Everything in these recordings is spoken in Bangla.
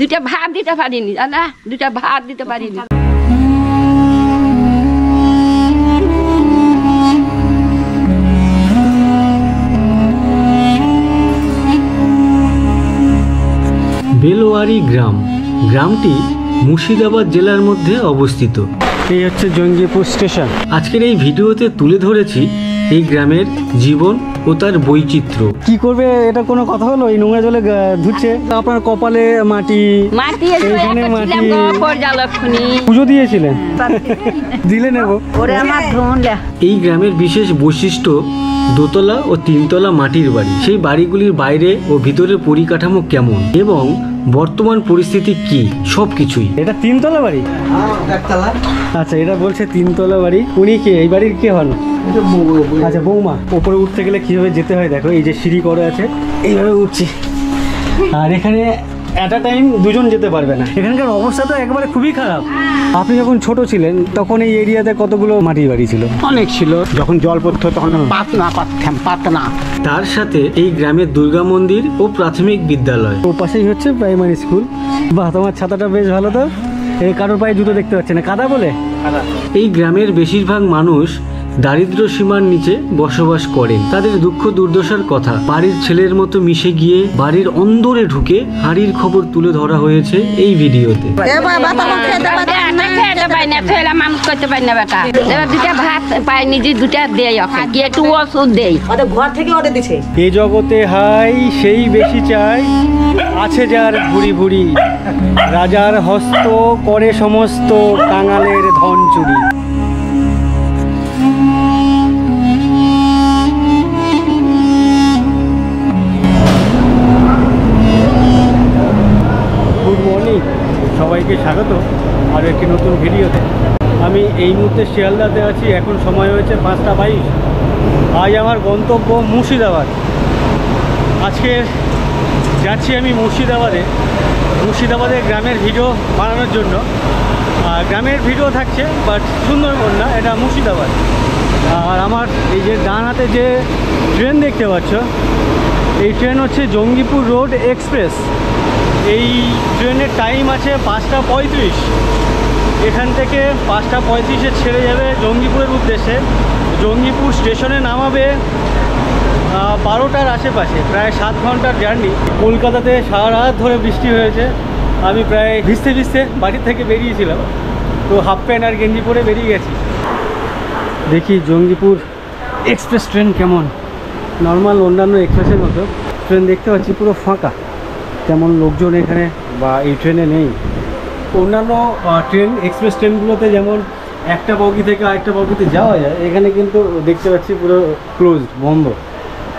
দুটা ভাত দিতে পারিনি জানা, দুটা ভাত দিতে পারিনি। বেলোয়ারি গ্রাম, গ্রামটি মুর্শিদাবাদ জেলার মধ্যে অবস্থিত। এই হচ্ছে জঙ্গিপুর স্টেশন। আজকের এই ভিডিওতে তুলে ধরেছি এই গ্রামের জীবন ও তার বৈচিত্র্য। কি করবে এটা কোনো কথা হলো? এই নোংরা জলে ধুচ্ছে, আপনার কপালে মাটি এখানে মাটি। পুজো দিয়েছিলেন? দিলে নেব। এই গ্রামের বিশেষ বৈশিষ্ট্য দোতলা ও তিনতলা মাটির বাড়ি। সেই বাড়িগুলির বাইরে ও ভিতরের পরিকাঠামো কেমন এবং বর্তমান পরিস্থিতি কি, সবকিছুই। এটা তিনতলা বাড়ি? আচ্ছা, এটা বলছে তিনতলা বাড়ি। উনি কে, এই বাড়ির কে হন? আচ্ছা, বৌমা। ওপরে উঠতে গেলে কিভাবে যেতে হয় দেখো, এই যে সিঁড়ি করা আছে, এইভাবে উঠছি। আর এখানে অ্যাট আ টাইম দুজন যেতে পারবে না। এখানকার অবস্থা তো একেবারে খুবই খারাপ। আপনি যখন ছোট ছিলেন তখন এই এরিয়াতে কতগুলো মাটির বাড়ি ছিল? অনেক ছিল। যখন জল পড়তো তখন পাতনা। তার সাথে এই গ্রামের দুর্গা মন্দির ও প্রাথমিক বিদ্যালয়। ও পাশেই হচ্ছে প্রাইমারি স্কুল। বাহ, তোমার ছাতাটা বেশ ভালো তো। এই কারোর পায়ে জুতো দেখতে পাচ্ছে না, কাদা বলে। এই গ্রামের বেশিরভাগ মানুষ দারিদ্র্য সীমার নিচে বসবাস করেন। তাদের দুঃখ দুর্দশার কথা বাড়ির ছেলের মতো মিশে গিয়ে বাড়ির অন্দরে ঢুকে হাড়ির খবর তুলে ধরা হয়েছে এই ভিডিওতে। দুটা ভাত পাই নিজে, দুটা দেয় ওকে, কি একটু ওষুধ দেয়, ঘর থেকে অর্ডার দিছে। এ জগতে হাই সেই বেশি চাই, আছে যার ভুড়ি ভুড়ি, রাজার হস্ত করে সমস্ত কাঙালের ধন চুরি। গুড মর্নিং, সবাইকে স্বাগত আর একটি নতুন ভিডিওতে। আমি এই মুহূর্তে শিয়ালদাতে আছি। এখন সময় হয়েছে 5টা 22। আজ আমার গন্তব্য মুর্শিদাবাদ। আজকে যাচ্ছি আমি মুর্শিদাবাদে গ্রামের ভিডিও বানানোর জন্য। গ্রামের ভিডিও থাকছে, বাট সুন্দরবন না, এটা মুর্শিদাবাদ। আর আমার এই যে ডান হাতে যে ট্রেন দেখতে পাচ্ছ, এই ট্রেন হচ্ছে জঙ্গিপুর রোড এক্সপ্রেস। এই ট্রেনের টাইম আছে 5টা 35। এখান থেকে 5টা 35-এ ছেড়ে যাবে জঙ্গিপুরের উদ্দেশ্যে। জঙ্গিপুর স্টেশনে নামাবে 12টার আশেপাশে। প্রায় 7 ঘন্টার জার্নি। কলকাতাতে সারা রাত ধরে বৃষ্টি হয়েছে। আমি প্রায় ভিজতে বাড়ি থেকে বেরিয়েছিলাম, তো হাফ প্যান্ট আর গেঞ্জি পরে বেরিয়ে গেছি। দেখি জঙ্গিপুর এক্সপ্রেস ট্রেন কেমন। নর্মাল অন্যান্য এক্সপ্রেসের মতো ট্রেন দেখতে পাচ্ছি পুরো ফাঁকা, তেমন লোকজন এখানে বা এই ট্রেনে নেই। অন্যান্য ট্রেন এক্সপ্রেস ট্রেনগুলোতে যেমন একটা বগি থেকে আরেকটা বগিতে যাওয়া যায়, এখানে কিন্তু দেখতে পাচ্ছি পুরো ক্লোজড, বন্ধ।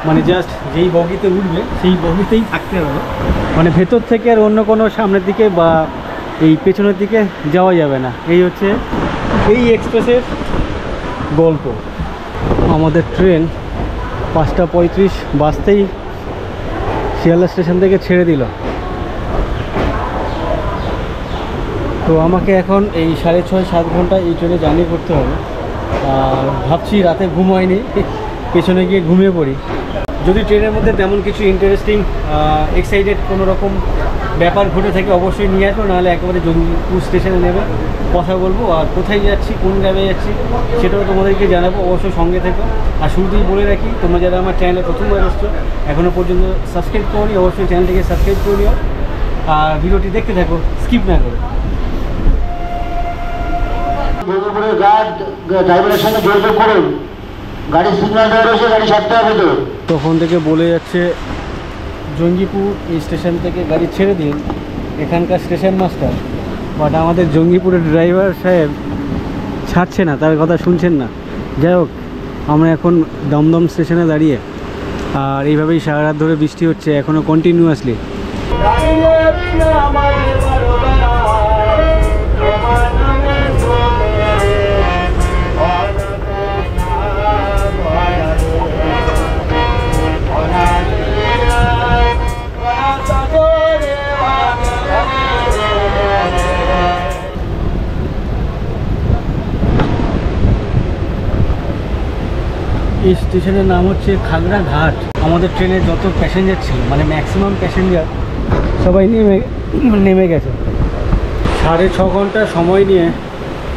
মানে জাস্ট যেই বগিতে উঠবে সেই বগিতেই থাকতে হবে। মানে ভেতর থেকে আর অন্য কোনো সামনের দিকে বা এই পেছনের দিকে যাওয়া যাবে না। এই হচ্ছে এই এক্সপ্রেসের গল্প। আমাদের ট্রেন 5টা 35 বাজতেই শিয়ালদা স্টেশন থেকে ছেড়ে দিল। তো আমাকে এখন এই 6.5-7 ঘন্টা এই ট্রেনে জার্নি করতে হবে। আর ভাবছি রাতে ঘুম হয়নি, পেছনে গিয়ে ঘুমিয়ে পড়ি। যদি ট্রেনের মধ্যে তেমন কিছু ইন্টারেস্টিং এক্সাইটেড কোনো রকম ব্যাপার ঘটে থাকে অবশ্যই নিয়ে আসবো, নাহলে একেবারে জঙ্গিপুর স্টেশনে নেবে, কথা বলবো। আর কোথায় যাচ্ছি, কোন গ্রামে যাচ্ছি সেটাও তোমাদেরকে জানাবো, অবশ্যই সঙ্গে থেকো। আর শুরুতেই বলে রাখি, তোমরা যারা আমার চ্যানেলে প্রথমবার এসছো, এখনও পর্যন্ত সাবস্ক্রাইব করোনি, অবশ্যই চ্যানেলটিকে সাবস্ক্রাইব করে নিও। আর ভিডিওটি দেখতে থাকো, স্কিপ না করে। ড্রাইভারের সঙ্গে যোগাযোগ করুন, গাড়ির সিগন্যাল দেওয়া রয়েছে, গাড়ি ছাড়তে হবে। তো তখন থেকে বলে যাচ্ছে জঙ্গিপুর এই স্টেশন থেকে গাড়ি ছেড়ে দিন, এখানকার স্টেশন মাস্টার। বাট আমাদের জঙ্গিপুরের ড্রাইভার সাহেব ছাড়ছে না, তার কথা শুনছেন না। যাই হোক, আমরা এখন দমদম স্টেশনে দাঁড়িয়ে, আর এইভাবেই সারা রাত ধরে বৃষ্টি হচ্ছে এখনও কন্টিনিউয়াসলি। এই স্টেশনের নাম হচ্ছে খাগড়াঘাট। আমাদের ট্রেনে যত প্যাসেঞ্জার ছিল, মানে ম্যাক্সিমাম প্যাসেঞ্জার সবাই নেমে নেমে গেছে। 6.5 ঘন্টা সময় নিয়ে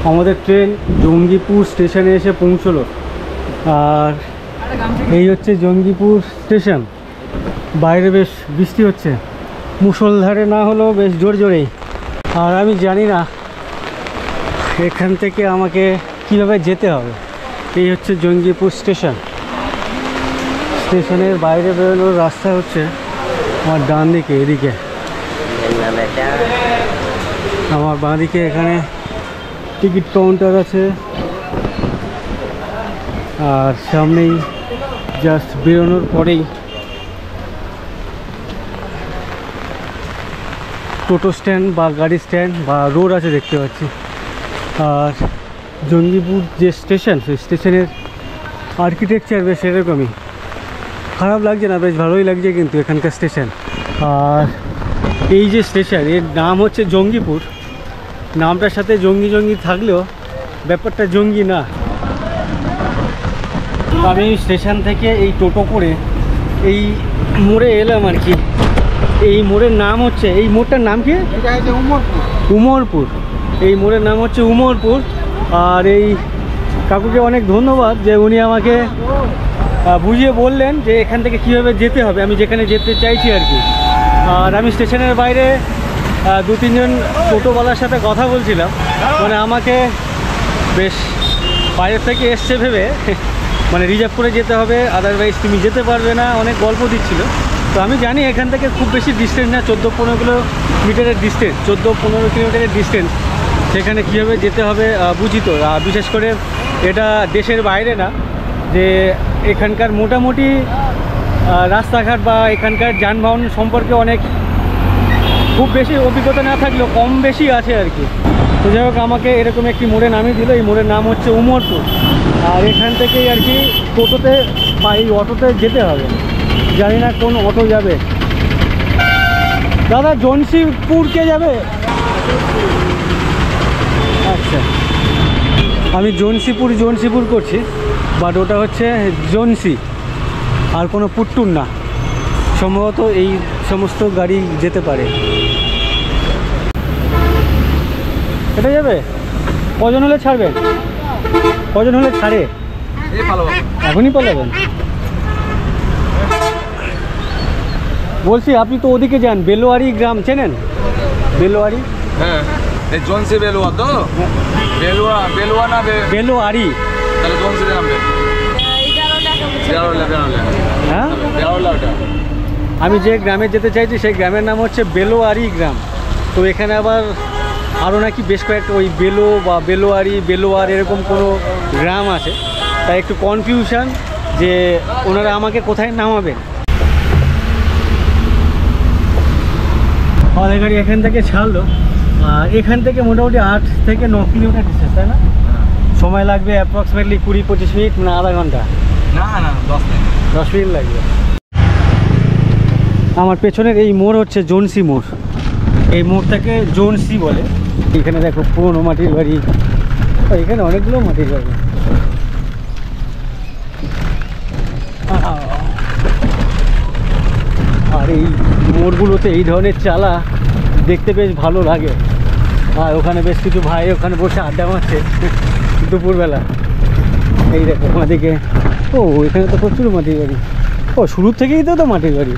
আমাদের ট্রেন জঙ্গিপুর স্টেশনে এসে পৌঁছলো। আর এই হচ্ছে জঙ্গিপুর স্টেশন। বাইরে বেশ বৃষ্টি হচ্ছে, মুষলধারে না হলেও বেশ জোর জোরেই। আর আমি জানি না এখান থেকে আমাকে কিভাবে যেতে হবে। এই হচ্ছে জঙ্গিপুর স্টেশন। স্টেশনের বাইরে বেরোনোর রাস্তা হচ্ছে আমার ডান দিকে, এদিকে। আমার বাঁ দিকে এখানে টিকিট কাউন্টার আছে, আর সামনেই জাস্ট বেরোনোর পরেই টোটো স্ট্যান্ড বা গাড়ি স্ট্যান্ড বা রোড আছে দেখতে পাচ্ছি। আর জঙ্গিপুর যে স্টেশন, সেই স্টেশনের আর্কিটেকচার বেশ এরকমই, খারাপ লাগছে না, বেশ ভালোই লাগছে কিন্তু এখানকার স্টেশন। আর এই যে স্টেশন, এর নাম হচ্ছে জঙ্গিপুর। নামটার সাথে জঙ্গি জঙ্গি থাকলেও ব্যাপারটা জঙ্গি না। আমি স্টেশন থেকে এই টোটো করে এই মোড়ে এলাম আর কি। এই মোড়ের নাম হচ্ছে, এই মোড়টার নাম কি? উমরপুর। এই মোড়ের নাম হচ্ছে উমরপুর। আর এই কাকুকে অনেক ধন্যবাদ যে উনি আমাকে বুঝিয়ে বললেন যে এখান থেকে কীভাবে যেতে হবে, আমি যেখানে যেতে চাইছি আর কি। আর আমি স্টেশনের বাইরে 2-3 জন টোটোওয়ালার সাথে কথা বলছিলাম, মানে আমাকে বেশ বাইরের থেকে এসছে ভেবে মানে রিজার্ভ করে যেতে হবে, আদারওয়াইজ তুমি যেতে পারবে না, অনেক গল্প দিচ্ছিল। তো আমি জানি এখান থেকে খুব বেশি ডিস্টেন্স না, 14-15 কিলোমিটারের ডিস্টেন্স, 14-15 কিলোমিটারের ডিস্টেন্স। সেখানে কীভাবে যেতে হবে বুঝি তো। বিশেষ করে এটা দেশের বাইরে না, যে এখানকার মোটামুটি রাস্তাঘাট বা এখানকার যানবাহন সম্পর্কে অনেক খুব বেশি অভিজ্ঞতা না থাকলেও কম বেশি আছে আর কি। তো যাই হোক, আমাকে এরকম একটি মোড়ে নামিয়ে দিল। এই মোড়ের নাম হচ্ছে উমরপুর। আর এখান থেকেই আর কি টোটোতে বা এই অটোতে যেতে হবে। জানি না কোন অটো যাবে। দাদা, জনসিপুর কে যাবে? আচ্ছা, আমি জনসিপুর করছি, বাট ওটা হচ্ছে জনসি, আর কোনো পুট্টুর না। সম্ভবত এই সমস্ত গাড়ি যেতে পারে। এটা যাবে? কজন হলে ছাড়বেন? কজন হলে ছাড়ে? এখনই পালাবেন? বলছি আপনি তো ওদিকে যান, বেলোয়ারি গ্রাম চেনেন? বেলোয়ারি? হ্যাঁ, এই জনসি বেলুয়া তো? বেলুয়া না বেলোয়ারি। তাহলে জনসি নামবে। হ্যাঁ, আমি যে গ্রামে যেতে চাইছি সেই গ্রামের নাম হচ্ছে বেলোয়ারি গ্রাম। তো এখানে আবার আরও নাকি বেশ কয়েকটা ওই বেলো বা বেলোয়ারি, বেলোয়ার এরকম কোনো গ্রাম আছে, তাই একটু কনফিউশন যে ওনারা আমাকে কোথায় নামাবেন। আমাদের গাড়ি এখান থেকে ছাড়লো। এখান থেকে মোটামুটি 8 থেকে 9 কিলোমিটার ডিস্টেন্স, তাই না? সময় লাগবে অ্যাপ্রক্সিমেটলি 20-25 মিনিট, মানে আধা ঘন্টা। না 10 মিনিট লাগবে। আমার পেছনের এই মোড় হচ্ছে জনসি মোড়। এই মোড়টাকে জনসি বলে। এখানে দেখো পুরনো মাটির বাড়ি, এখানে অনেকগুলো মাটির বাড়ি। আর এই মোড়গুলোতে এই ধরনের চালা দেখতে বেশ ভালো লাগে। আর ওখানে বেশ কিছু ভাই ওখানে বসে আড্ডা মারছে দুপুরবেলা। এই দেখো আমাদেরকে, ও এখানে তো প্রচুর মাটির বাড়ি। ও শুরুর থেকেই তো মাটির বাড়ি।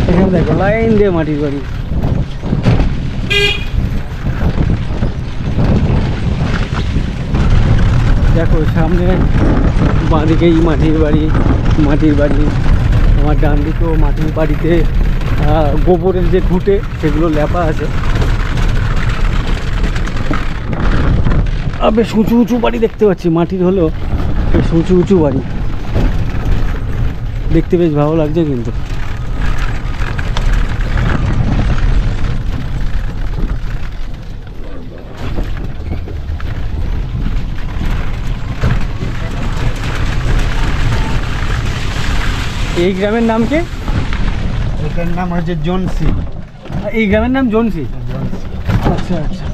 এখানে দেখো লাইন দিয়ে মাটির বাড়ি। দেখো সামনে বাঁদিকেই মাটির বাড়ি। আমার ডান দিকেও মাটির বাড়িতে গোবরের যে ঘুঁটে সেগুলো লেপা আছে। বেশ উঁচু উঁচু বাড়ি দেখতে পাচ্ছি, মাটির হলেও বেশ উঁচু উঁচু বাড়ি, দেখতে বেশ ভালো লাগছে। কিন্তু এই গ্রামের নাম কি? এটার নাম হচ্ছে জনসি। এই গ্রামের নাম জনসি। আচ্ছা আচ্ছা।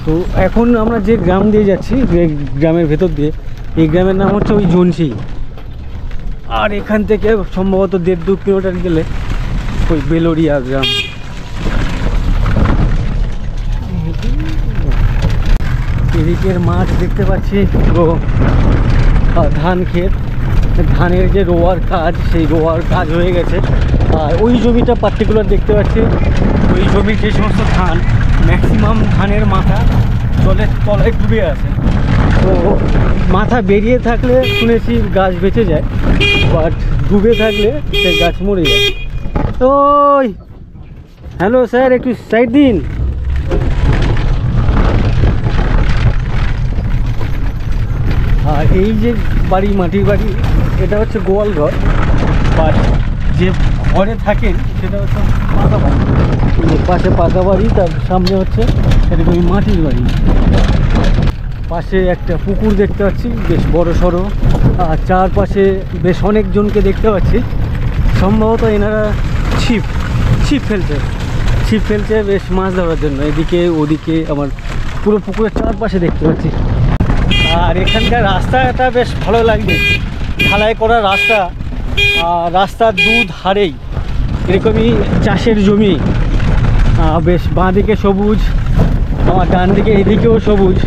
তো এখন আমরা যে গ্রাম দিয়ে যাচ্ছি, গ্রামের ভেতর দিয়ে, এই গ্রামের নাম হচ্ছে ওই জনসি। আর এখান থেকে সম্ভবত 1.5-2 কিলোমিটার গেলে ওই বেলোরিয়া গ্রাম। এদিকের মাঠ দেখতে পাচ্ছি পুরো ধান ক্ষেত, ধানের যে রোয়ার কাজ সেই রোয়ার কাজ হয়ে গেছে। আর ওই জমিটা পার্টিকুলার দেখতে পাচ্ছি, ওই জমির যে সমস্ত ধান ম্যাক্সিমাম ধানের মাথা জলের তলায় ডুবে আছে। তো মাথা বেরিয়ে থাকলে শুনেছি গাছ বেঁচে যায়, বাট ডুবে থাকলে সে গাছ মরে যায়। ওই হ্যালো স্যার, একটু সাইড দিন। আর এই যে বাড়ি, মাটির বাড়ি, এটা হচ্ছে গোয়াল ঘর, বাট যে ঘরে থাকেন সেটা হচ্ছে পাকা বাড়ি। পাশে পাকা বাড়ি, তার সামনে হচ্ছে এরকমই মাটির বাড়ি। পাশে একটা পুকুর দেখতে পাচ্ছি বেশ বড় সড়ো, আর চারপাশে বেশ অনেকজনকে দেখতে পাচ্ছি। সম্ভবত এনারা ছিপ ফেলছে বেশ মাছ ধরার জন্য। এদিকে ওদিকে আমার পুরো পুকুরের চারপাশে দেখতে পাচ্ছি। আর এখানকার রাস্তাটা বেশ ভালো লাগছে, ঢালাই করা রাস্তা। রাস্তার দুধারেই এরকমই চাষের জমি, বেশ বাঁ দিকে সবুজ, আমার ডান দিকে এদিকেও সবুজ,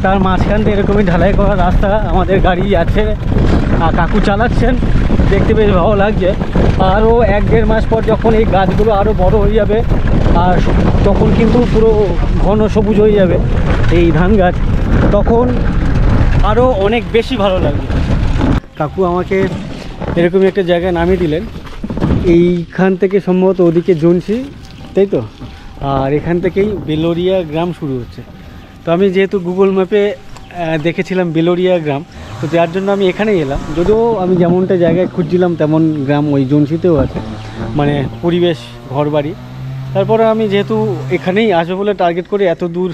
তার মাঝখানটা এরকমই ঢালাই করা রাস্তা। আমাদের গাড়ি আছে, কাকু চালাচ্ছেন, দেখতে বেশ ভালো লাগছে। আরও 1-1.5 মাস পর যখন এই গাছগুলো আরও বড় হয়ে যাবে, আর তখন কিন্তু পুরো ঘন সবুজ হয়ে যাবে এই ধান গাছ, তখন আরও অনেক বেশি ভালো লাগবে। কাকু আমাকে এরকমই একটা জায়গায় নামিয়ে দিলেন। এইখান থেকে সম্ভবত ওদিকে জনসি, তাই তো, আর এখান থেকেই বেলোরিয়া গ্রাম শুরু হচ্ছে। তো আমি যেহেতু গুগল ম্যাপে দেখেছিলাম বেলোরিয়া গ্রাম, তো যার জন্য আমি এখানেই এলাম। যদিও আমি যেমনটা জায়গায় খুঁজছিলাম তেমন গ্রাম ওই জনসিতেও আছে, মানে পরিবেশ, ঘরবাড়ি। তারপরে আমি যেহেতু এখানেই আসবো বলে টার্গেট করে এত দূর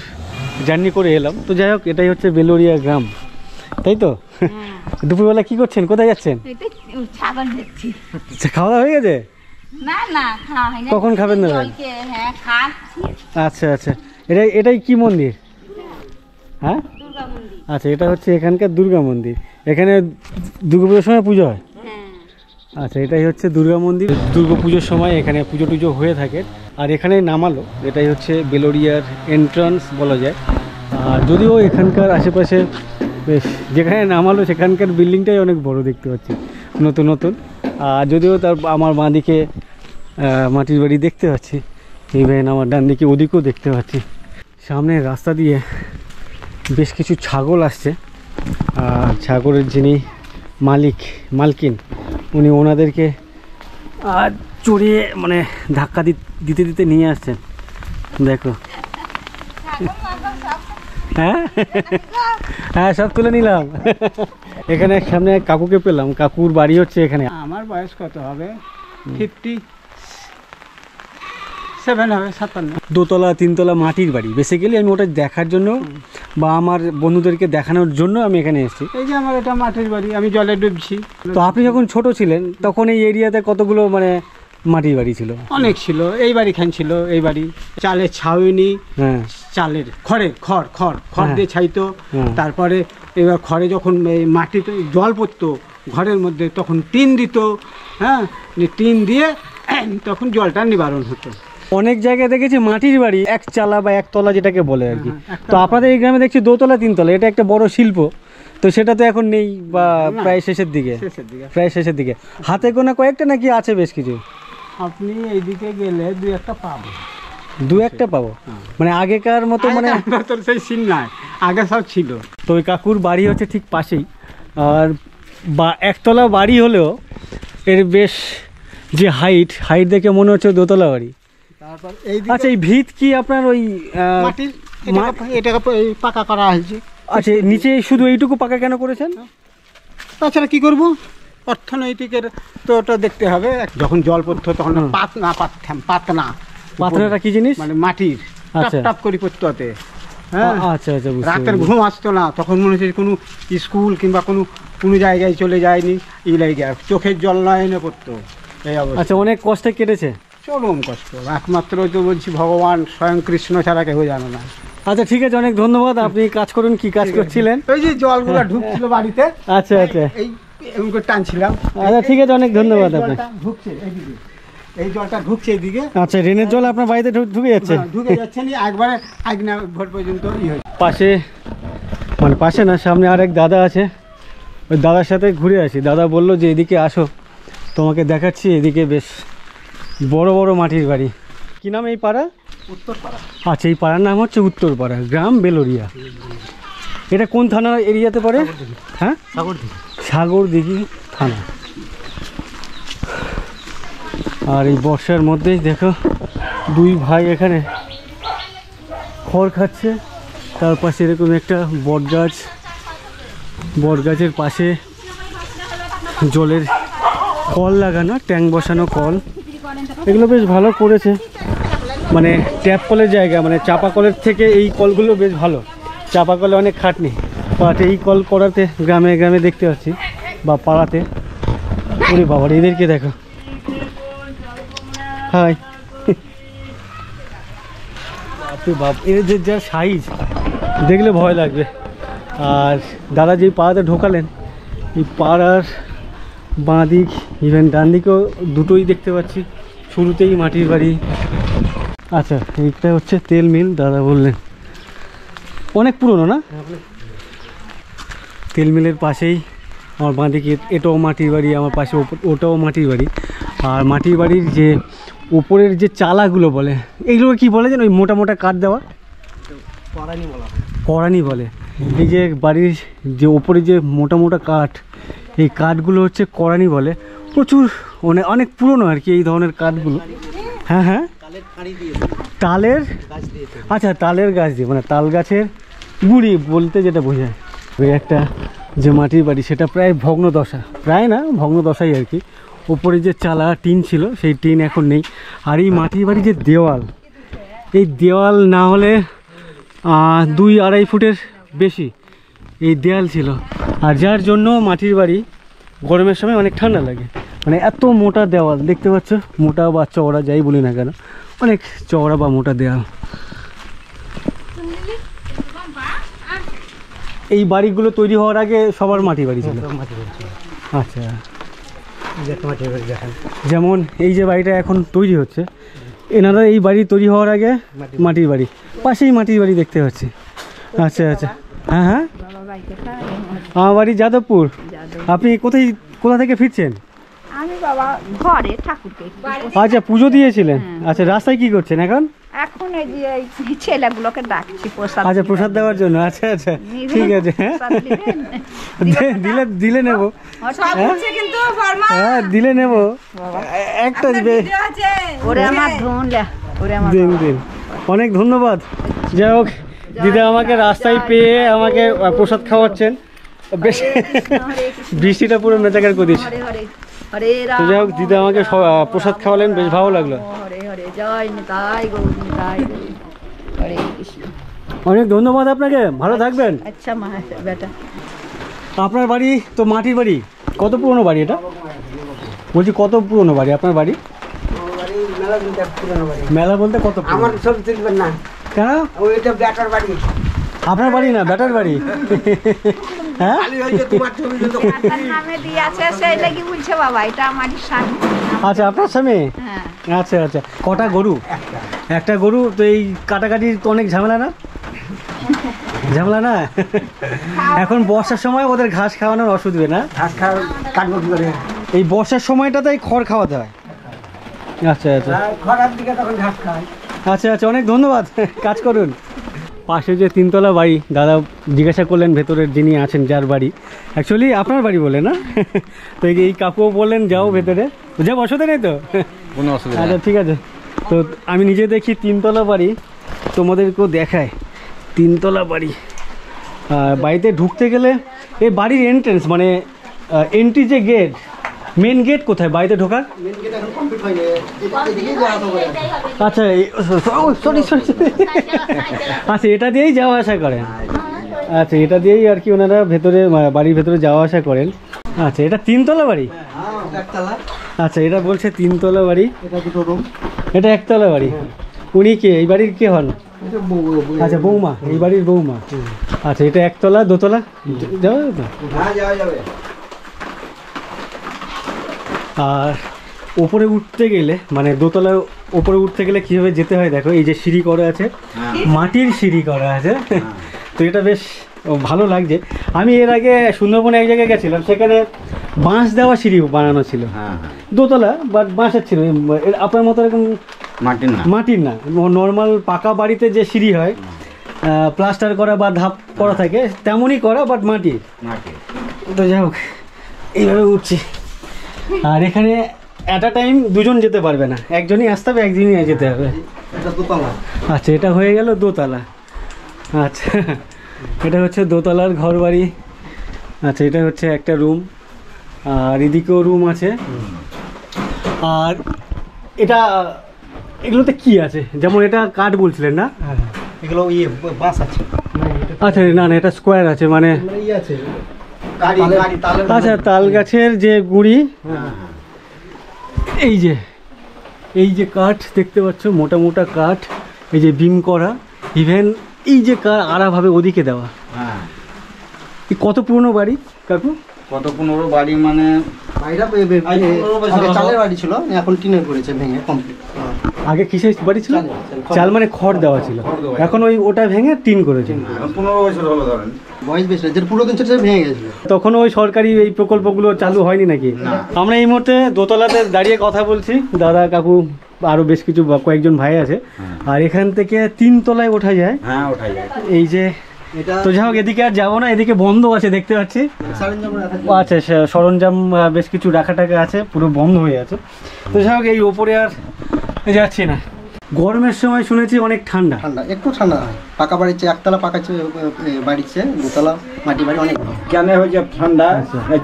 জার্নি করে এলাম। তো যাই হোক, এটাই হচ্ছে বেলোরিয়া গ্রাম, তাই তো? দুপুরবেলা কি করছেন, কোথায় যাচ্ছেন? ছাগল দেখছি। খাওয়া দাওয়া হয়ে গেছে? না খাওয়া হয়নি। কখন খাবেন না? হ্যাঁ খাচ্ছি। আচ্ছা, এটাই কি মন্দির? হ্যাঁ, আচ্ছা, এটা হচ্ছে এখানকার দুর্গা মন্দির। এখানে দুর্গাপুজোর সময় পুজো হয়? আচ্ছা, এটাই হচ্ছে দুর্গা মন্দির। দুর্গা পুজোর সময় এখানে পুজো টুজো হয়ে থাকে। আর এখানে নামালো, এটাই হচ্ছে বেলোরিয়ার এন্ট্রান্স বলা যায়। আর যদিও এখানকার আশেপাশে বেশ, যেখানে নামালো সেখানকার বিল্ডিংটাই অনেক বড় দেখতে পাচ্ছি, নতুন। আর যদিও তার আমার বাঁ দিকে মাটির বাড়ি দেখতে পাচ্ছি, ইভেন আমার ডান দিকে ওদিকেও দেখতে পাচ্ছি। সামনের রাস্তা দিয়ে বেশ কিছু ছাগল আসছে। আর ছাগলের যিনি মালকিন, উনি ওনাদেরকে চড়িয়ে মানে ধাক্কা দিতে নিয়ে আসছেন। দেখো, হ্যাঁ সব তুলে নিলাম। এখানে সামনে কাকুকে পেলাম, কাকুর বাড়ি হচ্ছে এখানে। আমার বয়স কত হবে? 57 হবে, 57। দোতলা 3তলা মাটির বাড়ি। বেসিক্যালি আমি ওটা দেখার জন্য বা আমার বন্ধুদেরকে দেখানোর জন্য আমি এখানে এসেছি। এই যে আমার এটা মাটির বাড়ি, আমি জলে ডুবছি। তো আপনি যখন ছোট ছিলেন তখন এই এরিয়াতে কতগুলো মানে মাটির বাড়ি ছিল? অনেক ছিল। এই বাড়ি খান ছিল, এই বাড়ি চালের ছাউনি, হ্যাঁ, চালের খড় দিয়ে ছাইতো। তারপরে এবার খড়ে যখন এই মাটিতে জল পড়তো ঘরের মধ্যে, তখন টিন দিত। হ্যাঁ, টিন দিয়ে তখন জলটা নিবারণ হতো। অনেক জায়গায় দেখেছি মাটির বাড়ি একচালা বা একতলা যেটাকে বলে আর কি। তো আপনাদের এই গ্রামে দেখছি দোতলা 3তলা, এটা একটা বড় শিল্প। তো সেটা তো এখন নেই বা প্রায় শেষের দিকে। হাতে গোনা কয়েকটা নাকি আছে বেশ কিছু? আপনি এইদিকে গেলে 2-1টা পাবো। 2-1টা পাবো? মানে আগেকার মতো মানে সেই সিন নাই, আগে সব ছিল। তো ওই কাকুর বাড়ি হচ্ছে ঠিক পাশেই। আর একতলা বাড়ি হলেও এর বেশ যে হাইট দেখে মনে হচ্ছে দোতলা বাড়ি। তারপর আচ্ছা, এই ভিত কি আপনার ওই মাটির? এটাকে পাকা করা হয়েছে। আচ্ছা, নিচে শুধু এইটুকু পাকা কেন করেছেন? তাছাড়া কি করব, অর্থনৈতিকের তো ওটা দেখতে হবে। যখন জল পড়তো তখন পাতনাটা কি জিনিস? মানে মাটির টাপ করে পড়তো। হ্যাঁ, আচ্ছা, রাতের ঘুম আসতো না, তখন মনে হচ্ছে কোনো স্কুল কিংবা কোনো জায়গায় চলে যায়নি, চোখের জল নয় এনে পড়তো। এই অবস্থা। আচ্ছা, অনেক কষ্টে কেটেছে? চরম কষ্ট। একমাত্র তো বলছি ভগবান স্বয়ং কৃষ্ণ ছাড়া কেউ জানে না। আচ্ছা, ঠিক আছে, অনেক ধন্যবাদ। আপনি কাজ করুন, কি কাজ করছিলেন? ওই যে জলগুলো ঢুকছিল বাড়িতে। আচ্ছা, এই এমন করে টানছিলাম। আচ্ছা, ঠিক আছে, অনেক ধন্যবাদ আপনাকে। ঢুকছে এইদিকে। এই জলটা ঢুকছে এইদিকে। আচ্ছা, ড্রেনের জল আপনার বাড়িতে ঢুকে যাচ্ছে? ঢুকে যাচ্ছে না, একবারে আগনা ঘর পর্যন্ত হয়। পাশে মানে পাশে না, সামনে আরেক দাদা আছে, ওই দাদার সাথে ঘুরে আসি। দাদা বললো যে এদিকে আসো, তোমাকে দেখাচ্ছি এদিকে বেশ বড় বড় মাটির বাড়ি। কি নাম এই পাড়া? উত্তরপাড়া। আচ্ছা, এই পাড়ার নাম হচ্ছে উত্তরপাড়া, গ্রাম বেলোরিয়া। এটা কোন থানা এরিয়াতে পড়ে? হ্যাঁ, সাগরদিঘি থানা। আর এই বর্ষার মধ্যেই দেখো দুই ভাই এখানে খড় খাচ্ছে। তার পাশে এরকম একটা বটগাছ, বটগাছের পাশে জলের কল লাগানো, ট্যাঙ্ক বসানো কল। এগুলো বেশ ভালো করেছে, মানে ট্যাপ কলের জায়গা, মানে চাপা কলের থেকে এই কলগুলো বেশ ভালো। চাপা কলে অনেক খাটনি, বাট এই কল করাতে গ্রামে গ্রামে দেখতে পাচ্ছি বা পাড়াতে। ওরে বাবার, এদেরকে দেখো, হাই বাপরে বাপ, এদের যা সাইজ দেখলে ভয় লাগবে। আর দাদা যেই পাড়াতে ঢোকালেন, এই পাড়ার বাঁ দিক ইভেন ডান দিকেও দুটোই দেখতে পাচ্ছি, শুরুতেই মাটির বাড়ি। আচ্ছা, এইটা হচ্ছে তেল মিল, দাদা বললেন অনেক পুরনো না? তেল মিলের পাশেই আমার বাঁ দিকে এটাও মাটির বাড়ি, আমার পাশে ওটাও মাটির বাড়ি। আর মাটির বাড়ির যে উপরের যে চালাগুলো বলে, এইগুলো কি বলে যেন, ওই মোটা মোটা কাঠ দেওয়া করানি বলে। এই যে বাড়ির যে ওপরে যে মোটা মোটা কাঠ, এই কাঠগুলো হচ্ছে করানি বলে। প্রচুর মানে অনেক পুরনো আর কি এই ধরনের কাঠগুলো। হ্যাঁ হ্যাঁ, তালের, আচ্ছা তালের গাছ দিয়ে, মানে তাল গাছের গুড়ি বলতে যেটা বোঝায়। ওই একটা যে মাটির বাড়ি, সেটা প্রায় ভগ্নদশা, প্রায় না ভগ্নদশাই আর কি। ওপরে যে চালা টিন ছিল, সেই টিন এখন নেই। আর এই মাটির বাড়ি যে দেওয়াল, এই দেওয়াল না হলে 2-2.5 ফুটের বেশি এই দেওয়াল ছিল। আর যার জন্য মাটির বাড়ি গরমের সময় অনেক ঠান্ডা লাগে, মানে এত মোটা দেওয়াল দেখতে পাচ্ছ, মোটা বা চওড়া যাই বলি না কেন, অনেক চওড়া বা মোটা দেওয়াল। এই বাড়িগুলো তৈরি হওয়ার আগে সবার মাটির বাড়ি ছিল? আচ্ছা, যেমন এই যে বাড়িটা এখন তৈরি হচ্ছে, এনারা এই বাড়ি তৈরি হওয়ার আগে মাটির বাড়ি, পাশেই মাটির বাড়ি দেখতে পাচ্ছি। আচ্ছা আচ্ছা, হ্যাঁ হ্যাঁ, আমার বাড়ি যাদবপুর। আপনি কোথা থেকে ফিরছেন? আমি বাবা ঘরে ঠাকুরকে। আচ্ছা, পুজো দিয়েছিলেন? আচ্ছা, রাস্তায় কি করছেন এখন? এখন এই যে এই ছেলেগুলোকে ডাকছি প্রসাদ। আচ্ছা, প্রসাদ দেওয়ার জন্য। আচ্ছা আচ্ছা, ঠিক আছে, হ্যাঁ দিলে নেবো, হ্যাঁ দিলে নেবো একটা। ওরে আমার ধন, ওরে আমার দিন দিন, অনেক ধন্যবাদ। যাই হোক, দিদা আমাকে রাস্তায় পেয়ে আমাকে প্রসাদ খাওয়াচ্ছেন। বেশ বৃষ্টিটা পুরো মেজাকার করে দিয়েছে। তো যাই হোক, দিদা আমাকে প্রসাদ খাওয়ালেন, বেশ ভালো লাগলো। অনেক ধন্যবাদ আপনাকে, ভালো থাকবেন। আচ্ছা মা, বেটা আপনার বাড়ি তো মাটির বাড়ি, কত পুরনো বাড়ি এটা? বলছি কত পুরনো বাড়ি আপনার বাড়ি? মেলা বলতে কত? আমার সব চিনবেন না কেন? ওইটা ব্যাটার বাড়ি। আপনার বাড়ি না, ব্যাটার বাড়ি। হ্যাঁ, নামে দিয়েছে সেই লাগি বলছে বাবা এটা আমার স্বামী। আচ্ছা, আপনার স্বামী? হ্যাঁ। আচ্ছা আচ্ছা, কটা গরু? একটা গরু তো, এই কাটাকাটির তো অনেক ঝামেলা না? ঝামেলা না? এখন বর্ষার সময় ওদের ঘাস খাওয়ানোর অসুবিধে না? ঘাস খাওয়া কাটবো কি করে? এই বর্ষার সময়টাতেই খড় খাওয়াতে হয়। আচ্ছা আচ্ছা, খরার দিকে তখন ঘাস খায়। আচ্ছা আচ্ছা, অনেক ধন্যবাদ, কাজ করুন। পাশে যে 3তলা বাড়ি, দাদা জিজ্ঞাসা করলেন ভেতরের যিনি আছেন যার বাড়ি, অ্যাকচুয়ালি আপনার বাড়ি বলে না? তো এই কাকুও বললেন যাও ভেতরে, যা অসুবিধা নেই তো? কোনো অসুবিধা আচ্ছা ঠিক আছে। তো আমি নিজে দেখি 3তলা বাড়ি, তোমাদেরকেও দেখায় 3তলা বাড়ি। বাড়িতে ঢুকতে গেলে এই বাড়ির এন্ট্রেন্স, মানে এন্ট্রি যে গেট, মেন গেট কোথায় বাড়িতে ঢোকার? আচ্ছা, সরি সরি, আচ্ছা এটা দিয়েই যাওয়া আসা করেন? আচ্ছা, এটা দিয়েই আর কি ওনারা ভেতরে, বাড়ির ভেতরে যাওয়া আসা করেন। আচ্ছা, এটা 3তলা বাড়ি? আচ্ছা, এটা বলছে 3তলা বাড়ি, এটা 1তলা বাড়ি। উনি কে, এই বাড়ির কে হন? আচ্ছা, বৌমা, এই বাড়ির বৌমা। আচ্ছা, এটা 1তলা 2তলা যাওয়া যাবে? আর ওপরে উঠতে গেলে মানে দোতলার ওপরে উঠতে গেলে কীভাবে যেতে হয় দেখো, এই যে সিঁড়ি করা আছে, মাটির সিঁড়ি করা আছে। তো এটা বেশ ভালো লাগছে। আমি এর আগে সুন্দরবনে এক জায়গায় গেছিলাম, সেখানে বাঁশ দেওয়া সিঁড়ি বানানো ছিল, দোতলা, বাট বাঁশের ছিল। আপনার মতো এরকম মাটির না, নর্মাল পাকা বাড়িতে যে সিঁড়ি হয় প্লাস্টার করা বা ধাপ করা থাকে তেমনই করা, বাট মাটি। তো যাই হোক, এইভাবে উঠছি। আর এখানে অ্যাট আ টাইম দুজন যেতে পারবে না, একজনই আসতে হবে, একজনই যেতে হবে। আচ্ছা, এটা হয়ে গেল দোতলা। আচ্ছা, এটা হচ্ছে দোতলার ঘর বাড়ি। আচ্ছা, এটা হচ্ছে একটা রুম, আর এদিকেও রুম আছে। আর এটা এগুলোতে কি আছে? যেমন এটা কাঠ বলছিলেন না? এগুলো বাঁশ আছে। আচ্ছা, না না, এটা স্কোয়ার আছে, মানে আচ্ছা, তাল গাছের যে গুঁড়ি, এই যে কাঠ দেখতে পাচ্ছ, মোটা মোটা কাঠ, এই যে বিম করা, ইভেন এই যে আড়াভাবে ওদিকে দেওয়া। কত পুরনো বাড়ি কাকু? কত 15 বাড়ি মানে চালের বাড়ি ছিল, এখন টিনের করেছে ভেঙে কমপ্লিট। আগে কিসের বাড়ি ছিল? চাল মানে খড় দেওয়া ছিল, এখন ওটা ভেঙে টিন করেছে। 15 বছর হলো ধরেন, বয়স বেশি, যে পুরাতন ছিল ভেঙে গেছিল। তখন ওই সরকারি এই প্রকল্পগুলো চালু হয়নি নাকি? আমরা এই মুহূর্তে দোতলাতে দাঁড়িয়ে কথা বলছি, দাদা কাকু আরো বেশ কিছু কয়েকজন ভাই আছে। আর এখান থেকে 3 তলায় ওঠা যায়। হ্যাঁ, ওঠাই যায়। এই যে তো যাই হোক, এদিকে আর যাবো না, এদিকে বন্ধ আছে দেখতে পাচ্ছি। আচ্ছা, সরঞ্জাম বেশ কিছু রাখা টাকা আছে, পুরো বন্ধ হয়ে আছে। তো যাই হোক, এই ওপরে আর যাচ্ছি না। গরমের সময় শুনেছি অনেক ঠান্ডা। একটু ঠান্ডা হয়। পাকা বাড়ির চেয়ে একতলা পাকা বাড়ির চেয়ে দোতলা মাটি বাড়ি অনেক কেন হয়েছে ঠান্ডা।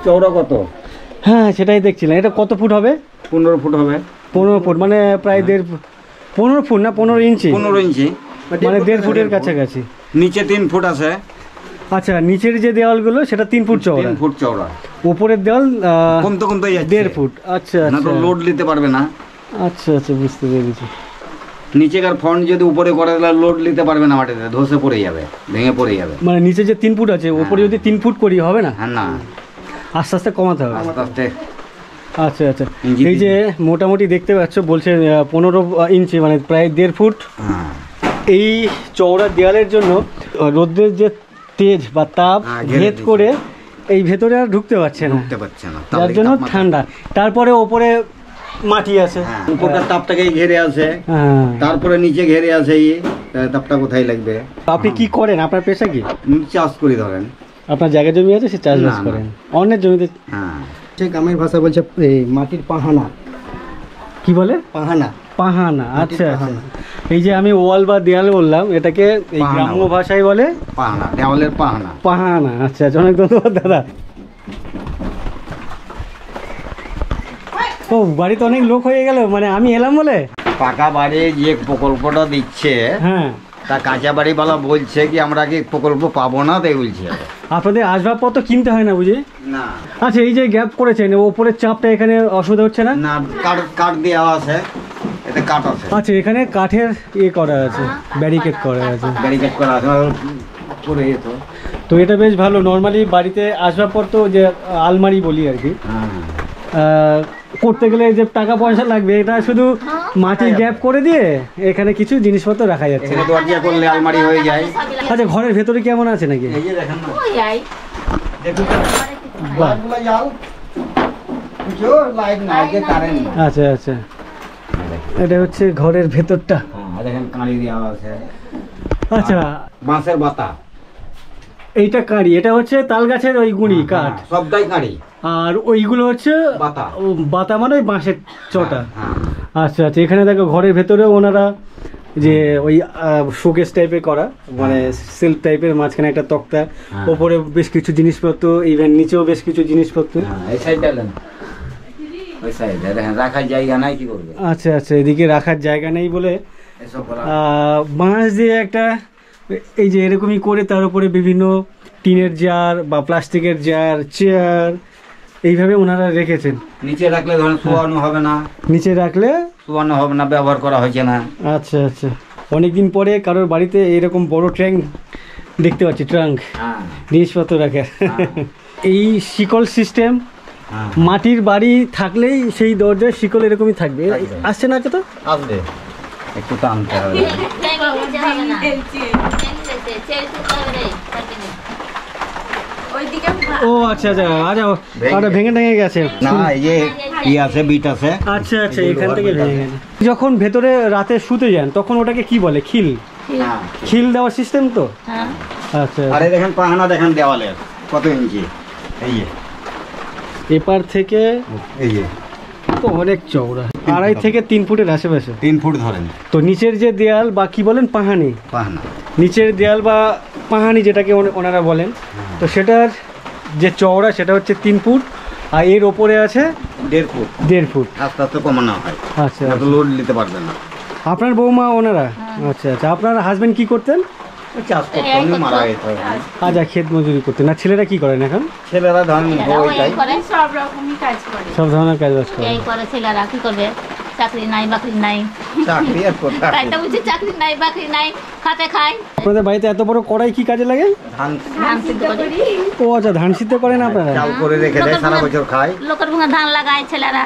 চওড়া কত? হ্যাঁ, সেটাই দেখছিলাম। এটা কত ফুট হবে? 15 ফুট হবে। 15 ফুট মানে প্রায় 15 ফুট না 15 ইঞ্চি? 15 ইঞ্চি মানে 1.5 ফুটের কাছাকাছি। নিচে 3 ফুট আছে। আচ্ছা, নিচের যে দেওয়ালগুলো সেটা 3 ফুট চওড়া। 3 ফুট চওড়া। উপরের দেওয়াল কমতে 1.5 ফুট। আচ্ছা না, তো লোড নিতে পারবে না। আচ্ছা আচ্ছা, বুঝতে পেরেছি। নিচেকার ফ্রন্ট যদি উপরে করে দিলে লোড নিতে পারবে না, মাটিতে ধসে পড়ে যাবে, ভেঙে পড়ে যাবে। মানে নিচে যে 3 ফুট আছে, উপরে যদি 3 ফুট করি হবে না? হ্যাঁ, না, আস্তে আস্তে কমাতে হবে। আস্তে আস্তে। আচ্ছা আচ্ছা, এই যে মোটামুটি দেখতে পাচ্ছ, বলছে 15 ইঞ্চি মানে প্রায় 1.5 ফুট। এই চওড়া দেওয়ালের জন্য রোদ্রের যে তেজ বা তাপ ভেদ করে এই ভেতরে আর ঢুকতে পারছে না, যার জন্য ঠান্ডা। তারপরে ওপরে মাটি আছে, উপরটা তাপটাকে ঘিরে আছে, তারপরে নিচে ঘিরে আছে, এই তাপটা কোথায় লাগবে? আপনি কি করেন? আপনার পেশা কি? চাষ করি ধরেন। আপনার জায়গা জমি আছে, সে চাষবাস করেন অন্যের জমিতে? হ্যাঁ, সে গ্রামের ভাষা বলছে মাটির পাহানা। কি বলে? পাহানা। পাহানা। আচ্ছা আচ্ছা, এই যে আমি ওয়াল বা দেয়াল বললাম, এটাকে এই গ্রাম্য ভাষায় বলে পাহানা, দেওয়ালের পাহানা। পাহানা। আচ্ছা আচ্ছা, অনেক ধন্যবাদ দাদা। ও, বাড়িতে অনেক লোক হয়ে গেল, মানে আমি এলাম বলে। পাকা বাড়ি যে প্রকল্পটা দিচ্ছে, হ্যাঁ, তা কাঁচা বাড়িওয়ালা বলছে কি আমরা কি প্রকল্প পাবো না, তাই বলছে। আপনাদের আসবাবপত্র কিনতে হয় না বুঝি? না। আচ্ছা, এই যে গ্যাপ করেছেন, ওপরের চাপটা এখানে অসুবিধা হচ্ছে না? না, কাঠ দেওয়া আছে, এতে কাঠ আছে। আচ্ছা, এখানে কাঠের করা আছে, ব্যারিকেড করা আছে। ব্যারিকেড করা আছে করে যেত। তো এটা বেশ ভালো। নর্মালি বাড়িতে আসবাবপত্র যে আলমারি বলি আর কি, করতে গেলে যে টাকা পয়সা লাগবে, এটা শুধু মাটি গ্যাপ করে দিয়ে এখানে কিছু জিনিসপত্র রাখা যাচ্ছে। এখানে দরজা করলে আলমারি হয়ে যায়। আচ্ছা, ঘরের ভেতরে কেমন আছে নাকি? এই যে দেখেন না, দেখুন লাইটগুলো জ্বাল, কিছু লাইট নাই, যে কারেন্ট। আচ্ছা আচ্ছা, এটা হচ্ছে ঘরের ভেতরটা। হ্যাঁ, দেখেন কাঁড়ি দেওয়া আছে। আচ্ছা, বাঁশের বাতা। এইটা কাঁড়ি, এটা হচ্ছে তাল গাছের ওই গুঁড়ি কাঠ, সবটাই কাঁড়ি। আর ওইগুলো হচ্ছে বাতা। বাতা মানে ওই বাঁশের চটা। হ্যাঁ। আচ্ছা আচ্ছা, এখানে দেখো ঘরের ভেতরেও ওনারা যে ওই শোকেস টাইপের করা, মানে সেলফ টাইপের, মাঝখানে একটা তক্তা, ওপরে বেশ কিছু জিনিসপত্র, ইভেন নিচেও বেশ কিছু জিনিসপত্র। এই সাইডটা দেন, ওই সাইডে দেখেন রাখার জায়গা নাই, কি করবে? আচ্ছা আচ্ছা, এদিকে রাখার জায়গা নেই বলে এসব বাঁশ দিয়ে একটা এই যে এরকমই করে তার উপরে বিভিন্ন টিনের জার বা প্লাস্টিকের জার, চেয়ার এইভাবে ওনারা রেখেছেন। নিচে রাখলে ধরেন শোয়ানো হবে না, নিচে রাখলে শোয়ানো হবে না, ব্যবহার করা হয়েছে না। আচ্ছা আচ্ছা, অনেকদিন পরে কারোর বাড়িতে এইরকম বড় ট্যাঙ্ক দেখতে পাচ্ছি, ট্রাঙ্ক জিনিসপত্র রাখার। এই শিকল সিস্টেম, মাটির বাড়ি থাকলেই সেই দরজার শিকল এরকমই থাকবে। আসছে না তো? আসবে, একটু টানতে হবে। ও আচ্ছা আচ্ছা, আচ্ছা ভেঙে ভেঙে গেছে না, এই যে ই আছে, বিট আছে। আচ্ছা আচ্ছা, এখান থেকে ভেঙে গেছে। যখন ভেতরে রাতে শুতে যান তখন ওটাকে কি বলে? খিল? খিল দেওয়ার সিস্টেম তো? আচ্ছা। আরে দেখেন পাহানা, দেখেন দেওয়ালে কত ইঞ্চি, এই যে এপার থেকে এই যে তো অনেক চওড়া, 2.5 থেকে 3 ফুটের আশেপাশে। 3 ফুট ধরেন। তো নিচের যে দেয়াল বা কি বলেন, পাহানি, পাহানা, নিচের দেয়াল বা পাহানি যেটাকে ওনারা বলেন, তো সেটার যে চওড়া সেটা হচ্ছে 3 ফুট, আর এর ওপরে আছে 1.5 ফুট। 1.5 ফুট। আস্তে আস্তে কমানো হয়, আচ্ছা, এত লোড নিতে পারবে না। আপনার বৌমা ওনারা? আচ্ছা আচ্ছা। আপনার হাজবেন্ড কি করতেন? চাষ করতে, উনি মারা গেছে। আচ্ছা, ক্ষেত মজুরি করতেন। আর ছেলেরা কি করেন এখন? ছেলেরা ধরেন ওইটাই, সব রকমই কাজ করে। সব ধরনের কাজ বাজ করে। এই করে ছেলেরা কি করবে? চাকরি নাই বাকরি নাই, চাকরি আর কোথায়। তাই তো বুঝছি, চাকরি নাই বাকরি নাই, খাতে খাই। আপনাদের বাড়িতে এত বড় কড়াই কি কাজে লাগে? ধান ধান সিদ্ধ করি, ও আচ্ছা, ধান সিদ্ধ করেন আপনারা? চাল করে রেখে দেয়, সারা বছর খায়। লোকের ভুঙে ধান লাগায় ছেলেরা।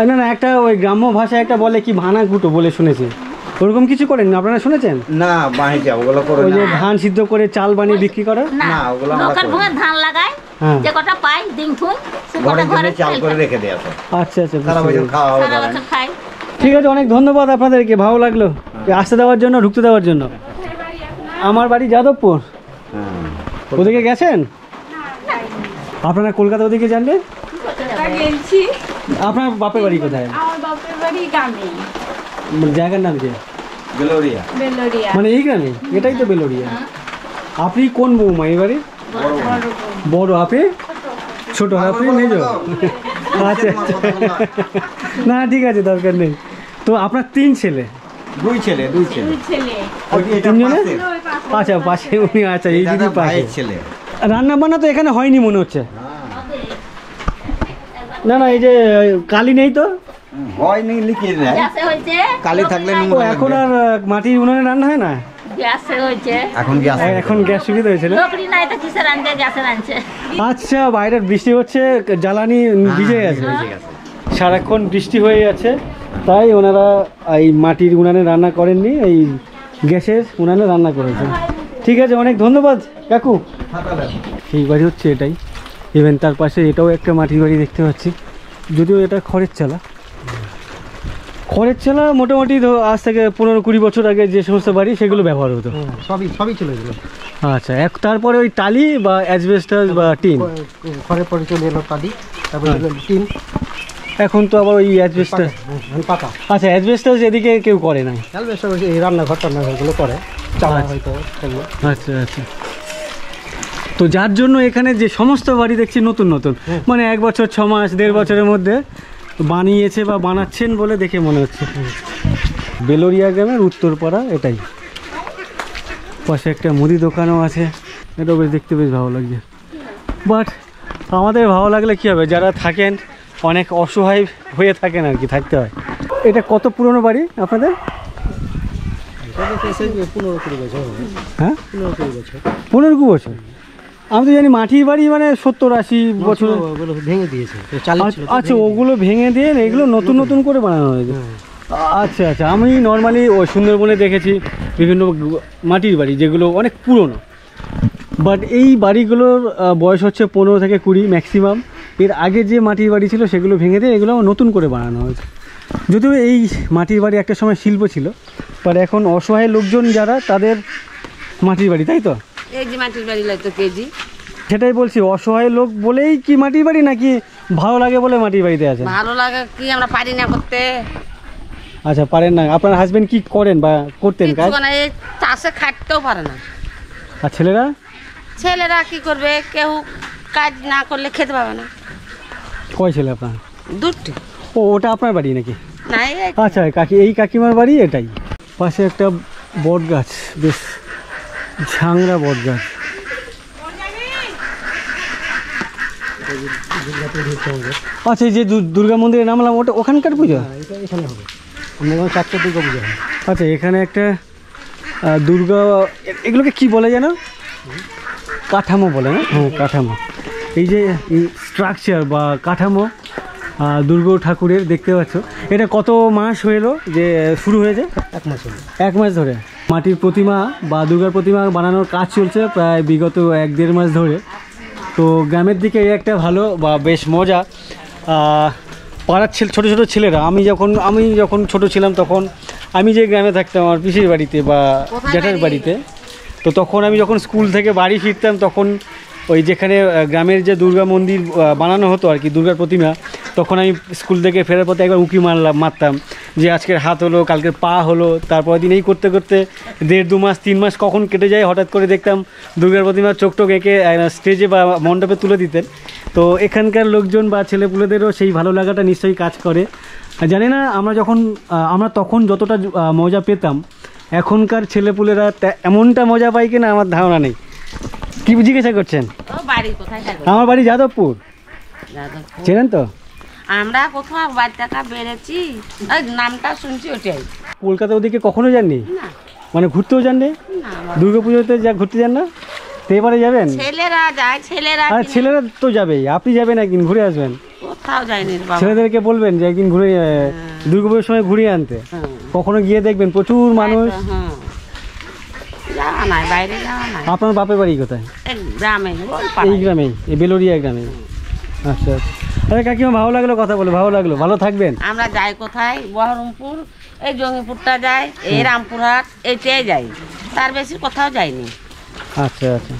না না, একটা ওই গ্রাম্য ভাষায় একটা বলে কি ভানা গুটো বলে শুনেছি, ওরকম কিছু করেন আপনারা? শুনেছেন? না, বাহিরে ওগুলো করে ওই যে না। ধান সিদ্ধ করে চাল বানিয়ে বিক্রি করে? না, ওগুলো আমরা লোকের করি ভুঙে ধান লাগায়, হ্যাঁ। যে কটা পাই দিন থুন, সে ঘরের কটা জন্য ঘরে চাল করে রেখে দেয়, আচ্ছা আচ্ছা, সারা বুঝতে বছর পেরেছি। খাওয়া হবে। সারা বছর খাই। ঠিক আছে, অনেক ধন্যবাদ আপনাদেরকে, ভালো লাগলো আসতে দেওয়ার জন্য, ঢুকতে দেওয়ার জন্য। আমার বাড়ি যাদবপুর। ওদিকে গেছেন আপনারা? কলকাতা ওদিকে জানলে? গেছি। আপনার বাপের বাড়ি কোথায়? আমার বাপের বাড়ি গ্রামে, জায়গার নাম কি? বেলোরিয়া। বেলোরিয়া। মানে এই গ্রামে? এটাই তো বেলোরিয়া। আপনি কোন বৌমা এই বাড়ি? বড়। আপনি ছোট? আপনি মেজো? আচ্ছা আচ্ছা, না ঠিক আছে, দরকার নেই। তো আপনার 3 ছেলে? 2 ছেলে। ছেলে। তিনজনে? আচ্ছা, পাশে উনি, আচ্ছা এই দিদি পাশে। ভাইয়ের ছেলে। রান্না বান্না তো এখানে হয়নি মনে হচ্ছে। না না, এই যে কালি নেই তো? হয়নি, লিখিয়ে দেয়। গ্যাসে হয়েছে, কালি থাকলে ও, নোংরা এখন লাগবে। আর মাটির উনুনে রান্না হয় না? গ্যাসে হয়েছে। এখন গ্যাস। এখন গ্যাস সুবিধা হয়েছে না? লোকরি নাই তো কিসে রাঁধছে? গ্যাসে রাঁধছে। আচ্ছা, বাইরে বৃষ্টি হচ্ছে, জ্বালানি ভিজে গেছে, সারাক্ষণ বৃষ্টি হয়ে যাচ্ছে, তাই ওনারা এই মাটির উনানে রান্না করেননি, এই গ্যাসের উনানে রান্না করেছেন। ঠিক আছে, অনেক ধন্যবাদ কাকু। এই বাড়ি হচ্ছে এটাই, ইভেন তার পাশে এটাও একটা মাটির বাড়ি দেখতে পাচ্ছি, যদিও এটা খড়ের চালা। খড়ের চালা মোটামুটি আজ থেকে 15-20 বছর আগে যে সমস্ত বাড়ি সেগুলো ব্যবহার হতো, সবই চলে গেল। আচ্ছা, তারপরে ওই টালি বা অ্যাসবেস্টাস বা টিন, ঘরের পরে চলে এলো টালি, তারপরে টিন, এখন তো আবার ওই অ্যাসবেস্টাস, পাকা। আচ্ছা, অ্যাসবেস্টাস এদিকে কেউ করে না? এই রান্নাঘরগুলো করে, চালা হয়তো সেগুলো। আচ্ছা আচ্ছা। তো যার জন্য এখানে যে সমস্ত বাড়ি দেখছি নতুন নতুন, মানে 1 বছর 6 মাস 1.5 বছরের মধ্যে বানিয়েছে বা বানাচ্ছেন বলে দেখে মনে হচ্ছে। বেলোরিয়া গ্রামের উত্তরপাড়া এটাই। পাশে একটা মুদি দোকানও আছে, এটাও বেশ দেখতে বেশ ভালো লাগছে। বাট আমাদের ভালো লাগলে কী হবে, যারা থাকেন অনেক অসহায় হয়ে থাকেন আর কি, থাকতে হয়। এটা কত পুরনো বাড়ি আপনাদের? 15-20 বছর। হ্যাঁ, 15-20 বছর। 15-20 বছর? আমি তো জানি মাটির বাড়ি মানে 70-80 বছর ভেঙে দিয়েছে। আচ্ছা, ওগুলো ভেঙে দিয়ে এগুলো নতুন নতুন করে বানানো হয়েছে। আচ্ছা আচ্ছা, আমি নর্মালি ওই সুন্দরবনে দেখেছি বিভিন্ন মাটির বাড়ি যেগুলো অনেক পুরনো, বাট এই বাড়িগুলোর বয়স হচ্ছে 15 থেকে 20 ম্যাক্সিমাম। এর আগে যে মাটির বাড়ি ছিল সেগুলো ভেঙে দিয়ে এগুলো নতুন করে বানানো হয়েছে। যদিও এই মাটির বাড়ি একটা সময় শিল্প ছিল, বাট এখন অসহায় লোকজন যারা, তাদের মাটির বাড়ি, তাই তো? এই যে মাটির বাড়ি লাগতো কেজি। সেটাই বলছি, অসহায় লোক বলেই কি মাটির বাড়ি, নাকি ভালো লাগে বলে মাটির বাড়িতে আছে? ভালো লাগে কি, আমরা পারি না করতে। আচ্ছা, পারেন না? আপনার হাজবেন্ড কি করেন বা করতেন কাজ? এই চাষে খাটতেও পারে না। আর ছেলেরা? ছেলেরা কি করবে, কেউ কাজ না করলে খেতে পাবে না। কয় ছেলে আপনার? 2টি। ও, ওটা আপনার বাড়ি নাকি? না, আচ্ছা, এই কাকিমার বাড়ি এটাই। পাশে একটা বট গাছ, বেশ ঝাংরা বট গাছ। আচ্ছা, এই যে দুর্গা মন্দিরে নামলাম, ওটা ওখানকার পুজো? এখানে হবে, আমাদের 4টা দুর্গা পুজো হয়। আচ্ছা, এখানে একটা দুর্গা, এগুলোকে কি বলে যেন? কাঠামো বলে না? হ্যাঁ, কাঠামো। এই যে স্ট্রাকচার বা কাঠামো দুর্গা ঠাকুরের দেখতে পাচ্ছ, এটা কত মাস হলো যে শুরু হয়েছে? 1 মাস হলো। 1 মাস ধরে মাটির প্রতিমা বা দুর্গার প্রতিমা বানানোর কাজ চলছে প্রায় বিগত 1-1.5 মাস ধরে। তো গ্রামের দিকে এই একটা ভালো বা বেশ মজা। পাড়ার ছোটো ছোটো ছেলেরা, আমি যখন ছোট ছিলাম তখন আমি যে গ্রামে থাকতাম আমার পিসির বাড়িতে বা জ্যাঠার বাড়িতে, তো তখন আমি যখন স্কুল থেকে বাড়ি ফিরতাম তখন ওই যেখানে গ্রামের যে দুর্গা মন্দির বানানো হতো আর কি, দুর্গার প্রতিমা, তখন আমি স্কুল থেকে ফেরার পথে একবার উঁকি মারতাম যে আজকের হাত হলো, কালকের পা হলো, তারপর দিন এই করতে করতে 1.5-2 মাস 3 মাস কখন কেটে যায় হঠাৎ করে দেখতাম দুর্গার প্রতিমা চোখ টোক এঁকে স্টেজে বা মণ্ডপে তুলে দিতেন। তো এখানকার লোকজন বা ছেলেপুলেদেরও সেই ভালো লাগাটা নিশ্চয়ই কাজ করে। জানি না আমরা তখন যতটা মজা পেতাম এখনকার ছেলেপুলেরা এমনটা মজা পায় কিনা আমার ধারণা নেই। কি জিজ্ঞাসা করছেন? আমার বাড়ি যাদবপুর, চেনেন তো? আমরা কোথাও বাড়ি টাকা বেড়েছি, নামটা শুনছি ওটাই। কলকাতা ওদিকে কখনো যাননি? মানে ঘুরতেও যাননি? দুর্গা পুজোতে ঘুরতে যান না? তো এবারে যাবেন? ছেলেরা যায়, ছেলেরা তো যাবেই, আপনি যাবেন একদিন ঘুরে আসবেন। কোথাও যায়নি বাবা। ছেলেদেরকে বলবেন যে একদিন ঘুরে দুর্গা পুজোর সময় ঘুরিয়ে আনতে। কখনো গিয়ে দেখবেন প্রচুর মানুষ। যাওয়া নাই, বাইরে যাওয়া নাই। আপনার বাপের বাড়ি কোথায়? গ্রামে, এই গ্রামেই, এই বেলোরিয়া গ্রামে। আচ্ছা আচ্ছা। আরে কাকিমা ভালো লাগলো কথা বলে, ভালো লাগলো, ভালো থাকবেন। আমরা যাই কোথায়? বহরমপুর, এই জঙ্গিপুরটা যাই, এই রামপুরহাট, এইটাই যাই, তার বেশি কোথাও যাইনি। আচ্ছা আচ্ছা।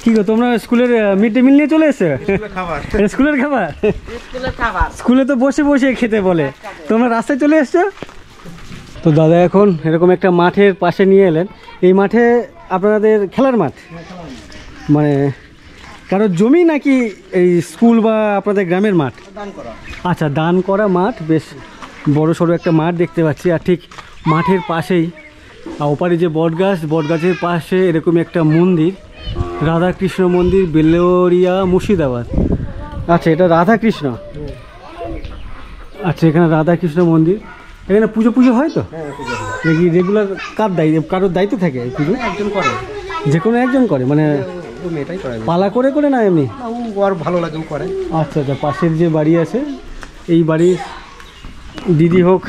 কি গো, তোমরা স্কুলের মিড ডে মিল নিয়ে চলে এসছো? স্কুলের খাবার? স্কুলে তো বসে বসে খেতে বলে, তোমরা রাস্তায় চলে এসছো। তো দাদা এখন এরকম একটা মাঠের পাশে নিয়ে এলেন। এই মাঠে আপনাদের খেলার মাঠ, মানে কারোর জমি নাকি এই স্কুল বা আপনাদের গ্রামের মাঠ? আচ্ছা, দান করা মাঠ, বেশ বড় সড়ো একটা মাঠ দেখতে পাচ্ছি। আর ঠিক মাঠের পাশেই ওপারে যে বটগাছের পাশে এরকম একটা মন্দির, রাধাকৃষ্ণ মন্দির, বেলোরিয়া, মুর্শিদাবাদ। আচ্ছা, এটা রাধাকৃষ্ণ। আচ্ছা, এখানে রাধাকৃষ্ণ মন্দির। এখানে পুজো হয় তো নাকি রেগুলার? কারোর দায়িত্ব থাকে পুজো? একজন করে, যে কোনো একজন করে, মানে মেয়েটাই করে, পালা করে না এমনি? ওর ভালো লাগে করে। আচ্ছা আচ্ছা। পাশের যে বাড়ি আছে, এই বাড়ির দিদি হোক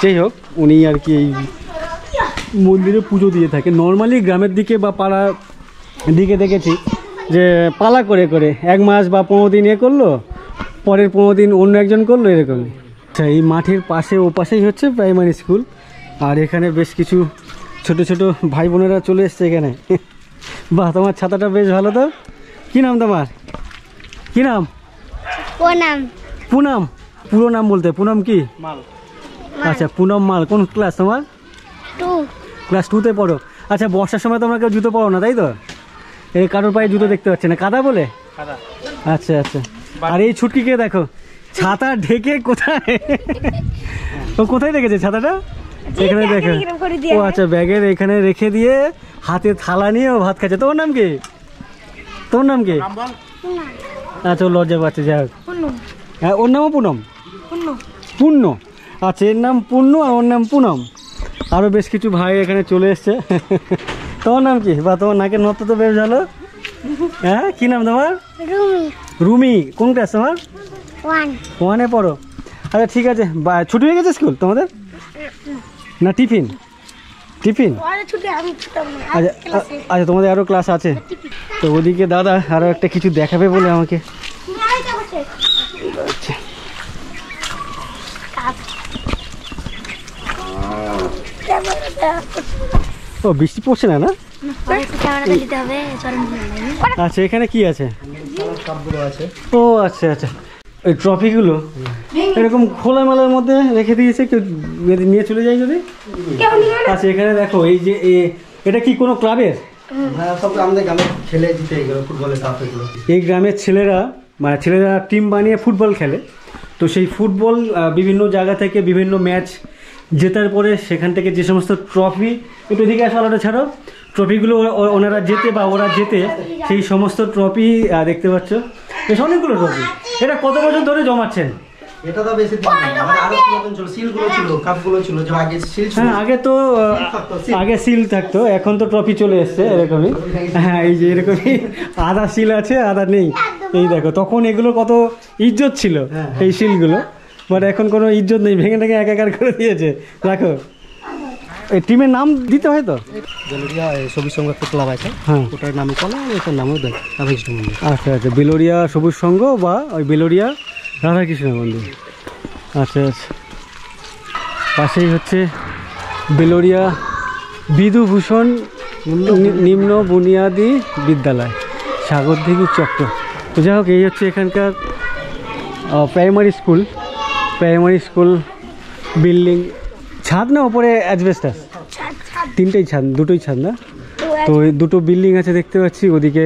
যেই হোক, উনি আর কি এই মন্দিরে পুজো দিয়ে থাকে। নর্মালি গ্রামের দিকে বা পাড়ার দিকে দেখেছি যে পালা করে 1 মাস বা 15 দিন করলো, পরের 15 দিন অন্য একজন করলো, এরকমই। আচ্ছা, এই মাঠের পাশে পাশেই হচ্ছে প্রাইমারি স্কুল। আর এখানে বেশ কিছু ছোট ছোট ভাই বোনেরা চলে এসছে এখানে। বাহ, তোমার ছাতাটা বেশ ভালো। তো কি নাম তোমার? কি নাম? পুনম। পুরো নাম বলতে? পুনম কি? আচ্ছা, পুনম মাল। কোন ক্লাস তোমার? 2। ক্লাস 2-তে পড়ো। আচ্ছা, বর্ষার সময় তোমরা কেউ জুতো পরো না, তাই তো? এই কারোর পায়ে জুতো দেখতে পাচ্ছি না, কাদা বলে? আচ্ছা আচ্ছা। আর এই ছুটকিকে দেখো, ছাতা ঢেকে কোথায়, ও কোথায় রেখেছে ছাতাটা? এখানে দেখো। ও আচ্ছা, ব্যাগের এখানে রেখে দিয়ে হাতে থালা নিয়ে ও ভাত খাচ্ছে। তোর নাম কি? তোর নাম কি? আচ্ছা, ও লজ্জা পাচ্ছে, যাই হোক। হ্যাঁ, ওর নামও পুনম? পূর্ণ। আচ্ছা, এর নাম পূর্ণ আর ওর নাম পুনম। আরও বেশ কিছু ভাই এখানে চলে এসছে। তোমার নাম কি? বা তোমার নাকের নত্ব তো বেশ ভালো। হ্যাঁ, কি নাম তোমার? রুমি। কোন ক্লাস তোমার? 1-এ পড়ো। আচ্ছা, ঠিক আছে। ছুটি হয়ে গেছে স্কুল তোমাদের? না টিফিন? আচ্ছা আচ্ছা, তোমাদের আরও ক্লাস আছে তো। ওদিকে দাদা আরও একটা কিছু দেখাবে বলে আমাকে। ও, বৃষ্টি পড়ছে না? আচ্ছা, এখানে কি আছে? ও আচ্ছা আচ্ছা, ওই ট্রফিগুলো এরকম খোলামেলার মধ্যে রেখে দিয়েছে, কেউ নিয়ে চলে যায় যদি। আচ্ছা, এখানে দেখো, এই যে এটা কি কোনো ক্লাবের? আমাদের গ্রামে খেলে জিতে গেল ফুটবলের ট্রফিগুলো। এই গ্রামের ছেলেরা টিম বানিয়ে ফুটবল খেলে। তো সেই ফুটবল বিভিন্ন জায়গা থেকে বিভিন্ন ম্যাচ জেতার পরে সেখান থেকে যে সমস্ত ট্রফি, একটু দিকে আসাটা ছাড়ো, ট্রফিগুলো ওনারা জেতে বা ওরা জেতে, সেই সমস্ত ট্রফি দেখতে পাচ্ছ। বেশ অনেকগুলো ট্রফি। এটা কত বছর ধরে জমাচ্ছেন? এটা তো বেশি দিন না, মানে আরো নতুন ছিল, সিলগুলো ছিল, কাপগুলো ছিল, যে আগে সিল ছিল। হ্যাঁ আগে তো আগে সিল থাকতো, এখন তো ট্রফি চলে এসছে এরকমই। হ্যাঁ এই যে এরকমই আধা সিল আছে আধা নেই। এই দেখো তখন এগুলো কত ইজ্জত ছিল এই সিলগুলো, বাট এখন কোনো ইজ্জত নেই, ভেঙে ভেঙে একাকার করে দিয়েছে। রাখো, এই টিমের নাম দিতে হয় তো? বেলোরিয়া সবুজ সংঘ একটা ক্লাব আছে, হ্যাঁ ওটার নামে কলা, ওটার নামও দেয় রাধাকৃষ্ণ মন্দির। আচ্ছা আচ্ছা, বেলোরিয়া সবুজ সংঘ বা ওই বেলোরিয়া রাধাকৃষ্ণ মন্দির। আচ্ছা আচ্ছা, পাশেই হচ্ছে বেলোরিয়া বিধুভূষণ নিম্ন বুনিয়াদী বিদ্যালয়, সাগরদিঘি চক্র। তো যাই হোক, এই হচ্ছে এখানকার প্রাইমারি স্কুল বিল্ডিং। ছাদ না ওপরে অ্যাজবেস্টাস? তিনটেই ছাদ, দুটোই ছাদ না? তো এই দুটো বিল্ডিং আছে দেখতে পাচ্ছি, ওদিকে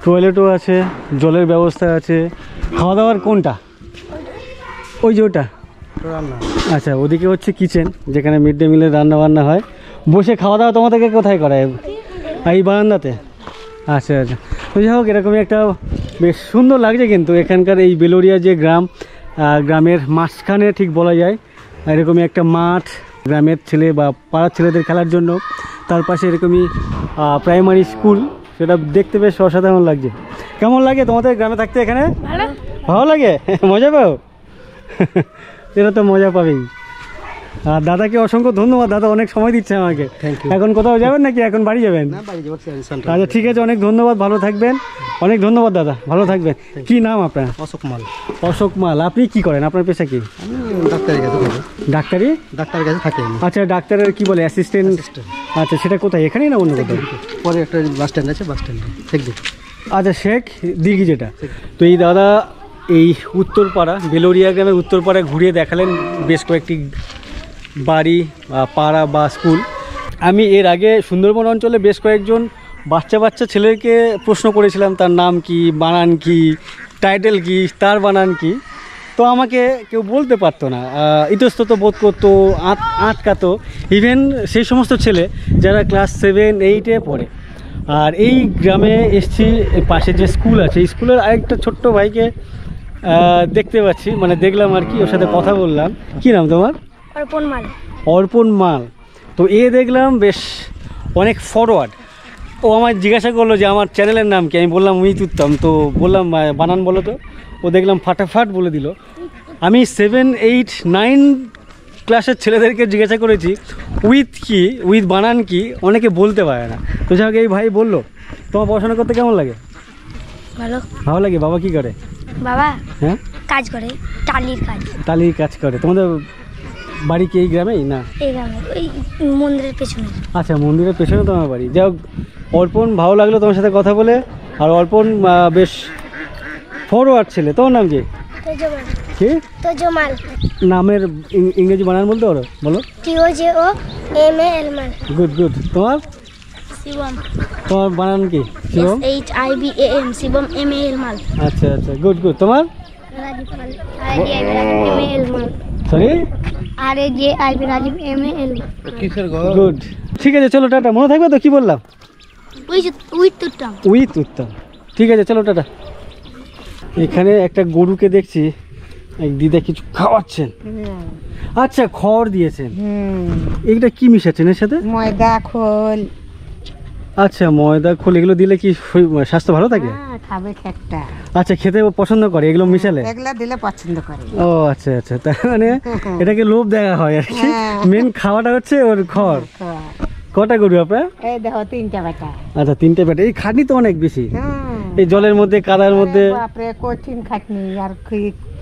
টয়লেটও আছে, জলের ব্যবস্থা আছে। খাওয়া দাওয়ার কোনটা? ওই যে ওটা? আচ্ছা, ওদিকে হচ্ছে কিচেন, যেখানে মিড ডে মিলের রান্না বান্না হয়। বসে খাওয়া দাওয়া তোমাদেরকে কোথায় করায়? এই বারান্দাতে? আচ্ছা আচ্ছা। তো যাই হোক, এরকমই একটা বেশ সুন্দর লাগছে কিন্তু এখানকার এই বেলোরিয়া যে গ্রাম, গ্রামের মাঝখানে ঠিক বলা যায় এরকমই একটা মাঠ, গ্রামের ছেলে বা পাড়ার ছেলেদের খেলার জন্য। তার পাশে এরকমই প্রাইমারি স্কুল, সেটা দেখতে বেশ অসাধারণ লাগছে। কেমন লাগে তোমাদের গ্রামে থাকতে এখানে? ভালো লাগে? মজা পাও? এরা তো মজা পাবেই। আর দাদাকে অসংখ্য ধন্যবাদ, দাদা অনেক সময় দিচ্ছে আমাকে। এখন কোথাও যাবেন নাকি এখন বাড়ি যাবেন? আচ্ছা ঠিক আছে, অনেক ধন্যবাদ, ভালো থাকবেন। অনেক ধন্যবাদ দাদা, ভালো থাকবেন। কি নাম আপনার? অশোক মাল। অশোক মাল। আপনি কি করেন? আপনার পেশা কি? ডাক্তারের কাছে থাকি। ডাক্তারের কাছে থাকি। আচ্ছা, ডাক্তারের কি বলে অ্যাসিস্ট্যান্ট? আচ্ছা, সেটা কোথায়, এখানেই না অন্য কোথাও? পরে একটা বাস স্ট্যান্ড আছে, বাস স্ট্যান্ডে দেখবি। আচ্ছা, শেখ দিঘি যেটা। তো এই দাদা এই উত্তরপাড়া, বেলোরিয়া গ্রামের উত্তরপাড়ায় ঘুরিয়ে দেখালেন বেশ কয়েকটি বাড়ি, পাড়া বা স্কুল। আমি এর আগে সুন্দরবন অঞ্চলে বেশ কয়েকজন বাচ্চা ছেলেকে প্রশ্ন করেছিলাম তার নাম কি, বানান কি, টাইটেল কি, তার বানান কি। তো আমাকে কেউ বলতে পারতো না, ইতস্তত বোধ করতো, আটকাতো। ইভেন সেই সমস্ত ছেলে যারা ক্লাস 7, 8-এ পড়ে। আর এই গ্রামে এসছি, পাশে যে স্কুল আছে, এই স্কুলের আরেকটা ছোট্ট ভাইকে দেখতে পাচ্ছি, মানে দেখলাম আর কি, ওর সাথে কথা বললাম। কি নাম তোমার? অর্পণ মাল। তো এ দেখলাম বেশ অনেক ফরওয়ার্ড। ও আমার জিজ্ঞাসা করলো যে আমার চ্যানেলের নাম কি। আমি বললাম উইথ উত্তম। তো বললাম বানান বলো তো। ও দেখলাম ফাটাফাট বলে দিল। আমি 7, 8, 9 ক্লাসের ছেলেদেরকে জিজ্ঞাসা করেছি উইথ কি, উইথ বানান কি, অনেকে বলতে পারে না। তো যাই হোক, এই ভাই বললো। তোমার পড়াশোনা করতে কেমন লাগে? ভালো লাগে। বাবা কি করে? বাবা হ্যাঁ কাজ করে, টালির কাজ করে। তোমাদের বাড়ি কি এই গ্রামেই না? এই গ্রামে, ওই মন্দিরের পেছনে। আচ্ছা, মন্দিরের পেছনে তোমার বাড়ি। যাই হোক, অর্পণ, ভালো লাগলো তোমার সাথে কথা বলে। আর অর্পণ বেশ ফরওয়ার্ড ছেলে। তোমার নাম কি? কি নামের ইংরেজি বানান বলতে পারো? বলো। TOJOMAL। গুড। তোমার? শিবম। তোমার বানান কি? শিবম। SHIBAM, শিবম MAL মাল। আচ্ছা, গুড। তোমার? Rajib Mal. RAJIB Mal. Sorry, RAJIB Rajib MAL। কিসের গো? গুড। ঠিক আছে, চলো টাটা। মনে থাকবে তো কি বললাম? উইথ উত্তম। ঠিক আছে, চলো টাটা। এখানে একটা গরুকে দেখছি, এক দিদা কিছু খাওয়াচ্ছেন। আচ্ছা, খড় দিয়েছেন। এইটা কি মিশাচ্ছেন এর সাথে? ময়দা খোল। আচ্ছা, ময়দা খোল। এগুলো দিলে কি স্বাস্থ্য ভালো থাকে? খাবে খেটটা। আচ্ছা, খেতে পছন্দ করে এগুলো মিশালে? এগুলা দিলে পছন্দ করে। ও আচ্ছা। তার মানে এটাকে লোভ দেখা হয় আর কি। মেন খাওয়াটা হচ্ছে ওর খড়। কটা গরু আপনার? এই দেখো 3টা বেটা। আচ্ছা, 3টে বেটা। এই খাটনি তো অনেক বেশি, এই জলের মধ্যে, কাদার মধ্যে। বাপরে, কঠিন খাটনি আর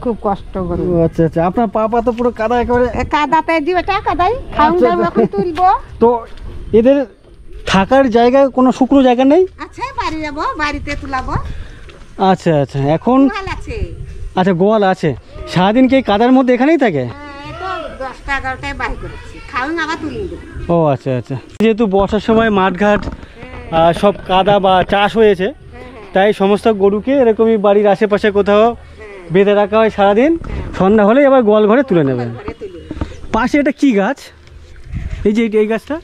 খুব কষ্ট গরু। আচ্ছা, আপনার পাপা তো পুরো কাদা, একেবারে কাদাতে দিবে টাকা দেয়, খাওন দাও এখন তুলবো। তো এদের থাকার জায়গায় কোনো শুকনো জায়গা নেই? আচ্ছা, বাড়ি যাবো, বাড়িতে তুলাবো। আচ্ছা, এখন গোয়াল আছে। আচ্ছা, গোয়াল আছে। সারাদিন কি কাদার মধ্যে এখানেই থাকে? এই তো 10টা 11টায় বাড়ি করেছি, খাওন আবার তুলিয়ে দেবো। ও আচ্ছা। যেহেতু বর্ষার সময় মাঠঘাট সব কাদা বা চাষ হয়েছে, তাই সমস্ত গরুকে এরকমই বাড়ির আশেপাশে কোথাও বেঁধে রাখা হয় সারাদিন। সন্ধ্যা হলেই আবার গোয়াল ঘরে তুলে নেবেন। পাশে এটা কি গাছ? এই গাছটা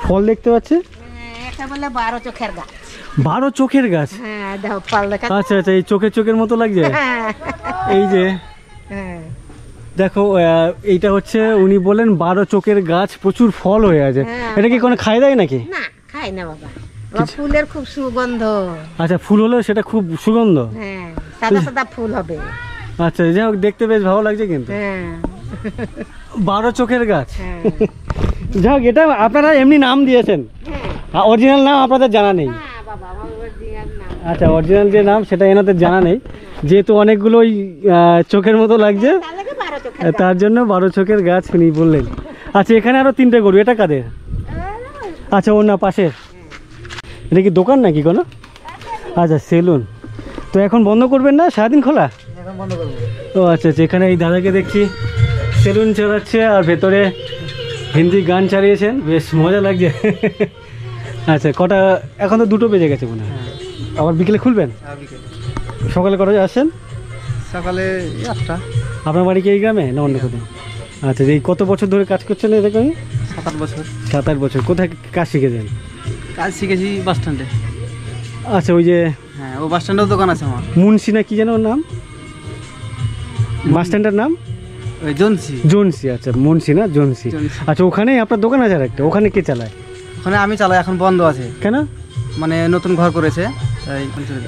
ফল দেখতে পাচ্ছে। এটা বলে 12 চোখের গাছ। 12 চোখের গাছ? হ্যাঁ, দেখো ফল দেখা। আচ্ছা, এই চোখের মতো লাগছে। এই যে দেখো এইটা হচ্ছে উনি বলেন 12 চোখের গাছ, প্রচুর ফল হয়ে আছে। এটা কি কোনো খাই দেয় নাকি? না খাই না বাবা, ফুলের খুব সুগন্ধ। আচ্ছা, ফুল হলো সেটা খুব সুগন্ধ। হ্যাঁ, সাদা সাদা ফুল হবে। আচ্ছা, যাই হোক দেখতে বেশ ভালো লাগছে কিন্তু। হ্যাঁ, 12 চোখের গাছ। যাই হোক, এটা আপনারা এমনি নাম দিয়েছেন, অরিজিনাল নাম আপনাদের জানা নেই? আচ্ছা, অরিজিনাল যে নাম সেটা এনাদের জানা নেই, যেহেতু অনেকগুলো ওই চোখের মতো লাগছে তার জন্য 12 চোখের গাছ উনি বললেন। আচ্ছা, এখানে আরো 3টে গরু, এটা কাদের? আচ্ছা, ওর না পাশের। এটা কি দোকান নাকি কোনো? আচ্ছা, সেলুন। তো এখন বন্ধ করবেন না, সারাদিন খোলা? ও আচ্ছা আচ্ছা, এখানে এই দাদাকে দেখছি সেলুন চালাচ্ছে আর ভেতরে হিন্দি গান চালিয়েছেন, বেশ মজা লাগছে। আচ্ছা, কটা? এখন তো 2টো বেজে গেছে মনে হয়। আবার বিকেলে খুলবেন? সকালে কটা আসেন? সকালে 8টা। আপনার বাড়ি কি এই গ্রামে না অন্য কোথাও? আচ্ছা, এই কত বছর ধরে কাজ করছেন এরকম? 7-8 বছর। 7-8 বছর। কোথায় কাজ শিখেছেন? কাজ শিখেছি বাস স্ট্যান্ডে। আচ্ছা, ওই যে হ্যাঁ, ও বাস স্ট্যান্ডেও দোকান আছে আমার। মুন্সি না কি যেন ওর নাম, বাস স্ট্যান্ডের নাম? ওই জোনসি। জোনসি। আচ্ছা, মুন্সি না জোনসি। আচ্ছা, ওখানে আপনার দোকান আছে আর একটা, ওখানে কে চালায়? ওখানে আমি চালাই, এখন বন্ধ আছে। কেন? মানে নতুন ঘর করেছে।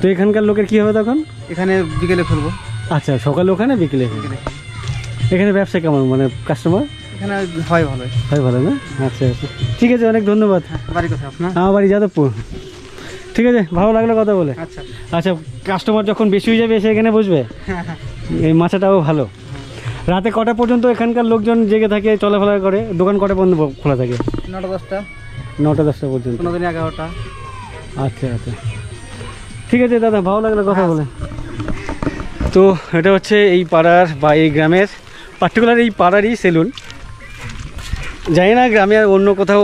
তো এখানকার লোকের কি হবে তখন? এখানে বিকেলে খুলবো। আচ্ছা, সকালে ওখানে, বিকেলে এখানে। ব্যবসা কেমন, মানে কাস্টমার? এখানে হয় ভালো। হয় ভালো না? আচ্ছা আচ্ছা, ঠিক আছে, অনেক ধন্যবাদ। বাড়ি কোথায় আপনার? আমার বাড়ি যাদবপুর। ঠিক আছে, ভালো লাগলো কথা বলে। আচ্ছা আচ্ছা, কাস্টমার যখন বেশি হয়ে যাবে এসে এখানে বসবে। এই মাছটাও ভালো। রাতে কটা পর্যন্ত এখানকার লোকজন জেগে থাকে, চলাফেরা করে? দোকান কটা পর্যন্ত খোলা থাকে? 9টা-10টা। 9টা-10টা পর্যন্ত। কোনোদিন 11টা। আচ্ছা আচ্ছা, ঠিক আছে দাদা, ভালো লাগলো কথা বলে। তো এটা হচ্ছে এই পাড়ার বা এই গ্রামের, পার্টিকুলার এই পাড়ারই সেলুন। জানি না গ্রামে আর অন্য কোথাও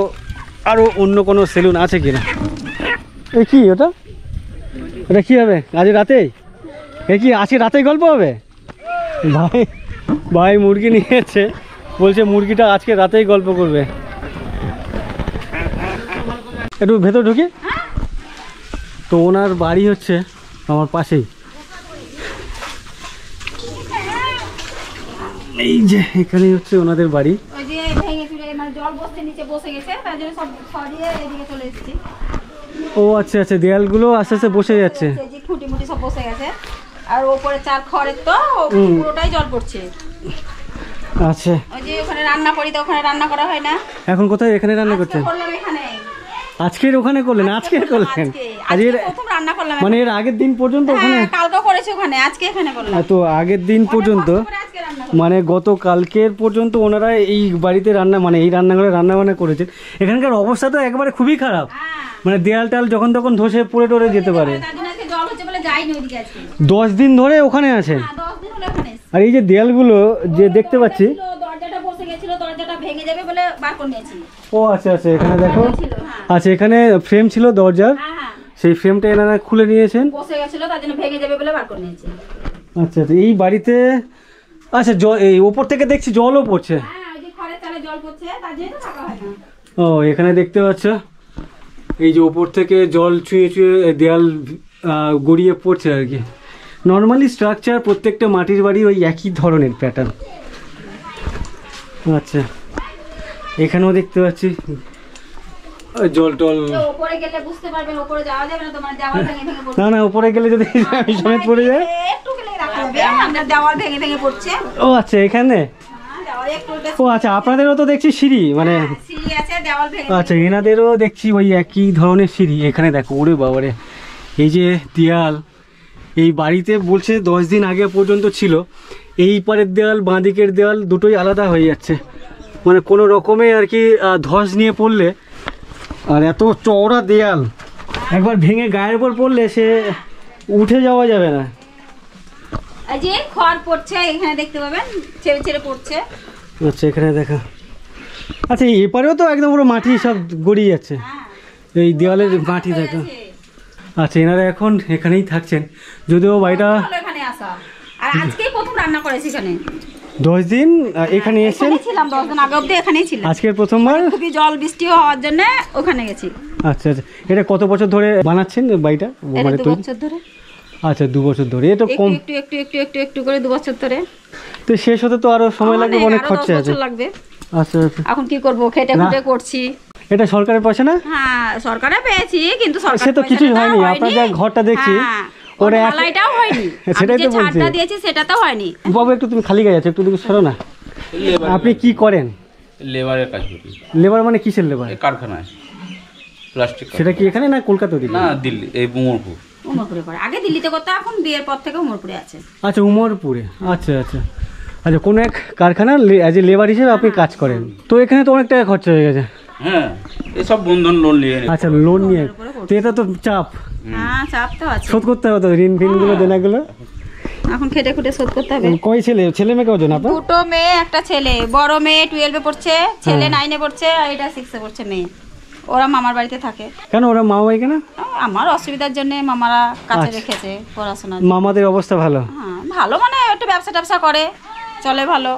আরও অন্য কোনো সেলুন আছে কিনা। এই কি ওটা, ওটা কী হবে আজ রাতেই? এ কি আজকে রাতেই গল্প হবে? ভাই ভাই মুরগি নিয়েছে, বলছে মুরগিটা আজকে রাতেই গল্প করবে। একটু ভেতর ঢুকি। তো ওনার বাড়ি হচ্ছে আমার পাশেই, এই যে এখানে হচ্ছে ওনাদের বাড়ি। ওই যে ভেঙে চুরে মানে জল বসতে নিচে বসে গেছে, তার জন্য সব সরিয়ে এদিকে চলে এসেছি। ও আচ্ছা আচ্ছা, দেয়ালগুলো আস্তে আস্তে বসে যাচ্ছে, যে খুঁটি মুটি সব বসে গেছে, আর ওপরে চার খড়ের তো পুরোটাই জল পড়ছে। আচ্ছা, ওই যে ওখানে রান্না করি তো ওখানে রান্না করা হয় না। এখন কোথায়? এখানে রান্না করছেন? করলাম এখানে। আজকের ওখানে করলেন? আজকে করলেন? আজকে প্রথম রান্না করলাম। মানে এর আগের দিন পর্যন্ত ওখানে? কালকে করেছি ওখানে, আজকে এখানে করলাম। তো আগের দিন পর্যন্ত মানে গত কালকের পর্যন্ত ওনারা এই বাড়িতে রান্না, মানে এই রান্নাঘরে রান্না বান্না করেছেন। এখানকার অবস্থা তো একবারে খুবই খারাপ, মানে দেয়াল টাল যখন তখন ধসে পড়ে টরে যেতে পারে। 10 দিন ধরে ওখানে আছেন? আর এই যে দেয়ালগুলো যে দেখতে পাচ্ছি, দরজাটা বসে গেছিল, দরজাটা ভেঙে যাবে বলে বার করে নিয়েছি। ও আচ্ছা আচ্ছা, এখানে দেখো। আচ্ছা, এখানে ফ্রেম ছিল দরজার, সেই ফ্রেমটা এনারা খুলে নিয়েছেন, বসে গেছিল তার জন্য ভেঙে যাবে বলে বার করে নিয়েছি। আচ্ছা আচ্ছা, এই বাড়িতে আচ্ছা এই ওপর থেকে দেখছি জলও পড়ছে। হ্যাঁ, ওই যে খড়ের চালে জল পড়ছে, তার জন্য থাকা হয় না। ও, এখানে দেখতে পাচ্ছ এই যে ওপর থেকে জল ছুঁয়ে ছুঁয়ে দেয়াল গড়িয়ে পড়ছে আর কি। নর্মালি স্ট্রাকচার প্রত্যেকটা মাটির বাড়ি ওই একই ধরনের প্যাটার্ন। আচ্ছা, এখানেও দেখতে পাচ্ছি জল টল। উপরে গেলে বুঝতে পারবেন, উপরে যাওয়া যাবে না তো, মানে দেওয়াল ভেঙে ভেঙে পড়ছে। না না, উপরে গেলে যদি সমেত পড়ে যায়, একটু গেলে রাখা হবে, আমরা দেওয়াল ভেঙে ভেঙে পড়ছে। ও আচ্ছা, এখানে। ও আচ্ছা, আপনাদেরও তো দেখছি সিঁড়ি, মানে সিঁড়ি আছে, দেওয়াল ভেঙে। আচ্ছা, এনাদেরও দেখছি ওই একই ধরনের সিঁড়ি। এখানে দেখো, ওরে বাবারে, এই যে দেয়াল এই বাড়িতে বলছে 10 দিন আগে পর্যন্ত ছিল, এই পারের দেয়াল বাঁ দিকের দেয়াল দুটোই আলাদা হয়ে যাচ্ছে, মানে কোনো রকমে আর কি ধস নিয়ে পড়লে। আর এত চওড়া দেয়াল একবার ভেঙে গায়ের উপর পড়লে সে উঠে যাওয়া যাবে না। এই যে খড় পড়ছে, এখানে দেখতে পাবেন ছেড়ে ছেড়ে পড়ছে। আচ্ছা, এখানে দেখা। আচ্ছা, এপারেও তো একদম পুরো মাটি সব গড়িয়ে যাচ্ছে, এই দেওয়ালের মাটি দেখা। আচ্ছা, এনারা এখন এখানেই থাকছেন, যদিও বাড়িটা এখানে আসা। আর আজকেই প্রথম রান্না করেছি এখানে। 10 দিন এখানে এসেছেন? ছিলাম 10 দিন আগে অবধি এখানেই ছিলাম। আজকের প্রথমবার? খুবই জল বৃষ্টি হওয়ার জন্য ওখানে গেছি। আচ্ছা আচ্ছা, এটা কত বছর ধরে বানাচ্ছেন বাড়িটা? মানে 2 বছর ধরে। আচ্ছা 2 বছর ধরে, এটা একটু কম। একটু একটু একটু একটু একটু করে 2 বছর ধরে। তো শেষ হতে তো আরো সময় লাগবে, অনেক আরো 10 খরচা আছে। বছর লাগবে। আচ্ছা আচ্ছা, এখন কি করব, খেটে খুটে করছি। এটা সরকারের পয়সা না? হ্যাঁ সরকারে পেয়েছি, কিন্তু সরকার সে তো কিছুই হয়নি, আপনার যা ঘরটা দেখছি ওরে ঢালাইটাও হয়নি। সেটাই তো বলছি, ছাদটা দিয়েছি সেটা তো হয়নি। বাবু একটু তুমি খালি গায়ে আছো, একটু দিকে সরো না। আপনি কি করেন? লেবারের কাজ করি। লেবার মানে কিসের লেবার? কারখানায় প্লাস্টিক। সেটা কি এখানে না কলকাতা দিকে? না দিল্লি, এই উমরপুর। উমরপুরে করে, আগে দিল্লিতে করতে, এখন বিয়ের পর থেকে উমরপুরে আছে। আচ্ছা উমরপুরে, আচ্ছা আচ্ছা আচ্ছা, কোনো এক কারখানা অ্যাজ এ লেবার হিসেবে আপনি কাজ করেন। তো এখানে তো অনেক টাকা খরচা হয়ে গেছে। হ্যাঁ এসব বন্ধন লোন নিয়ে। আচ্ছা লোন নিয়ে, তো এটা তো চাপ। হ্যাঁ চাপ তো আছে, শোধ করতে হবে তো ঋণ ফিনগুলো, দেনাগুলো এখন খেটে খুটে শোধ করতে হবে। কয় ছেলে মেয়ে কজন আপনার? 2 মেয়ে, একটা ছেলে। বড় মেয়ে 12 এ পড়ছে, ছেলে 9 এ পড়ছে, আর এটা 6 এ পড়ছে মেয়ে। ওরা মামার বাড়িতে থাকে। কেন ওরা মামা বাড়ি কেন? আমার অসুবিধার জন্য মামারা কাছে রেখেছে পড়াশোনা। মামাদের অবস্থা ভালো? হ্যাঁ ভালো, মানে একটু ব্যবসা ট্যাবসা করে, চলে ভালো।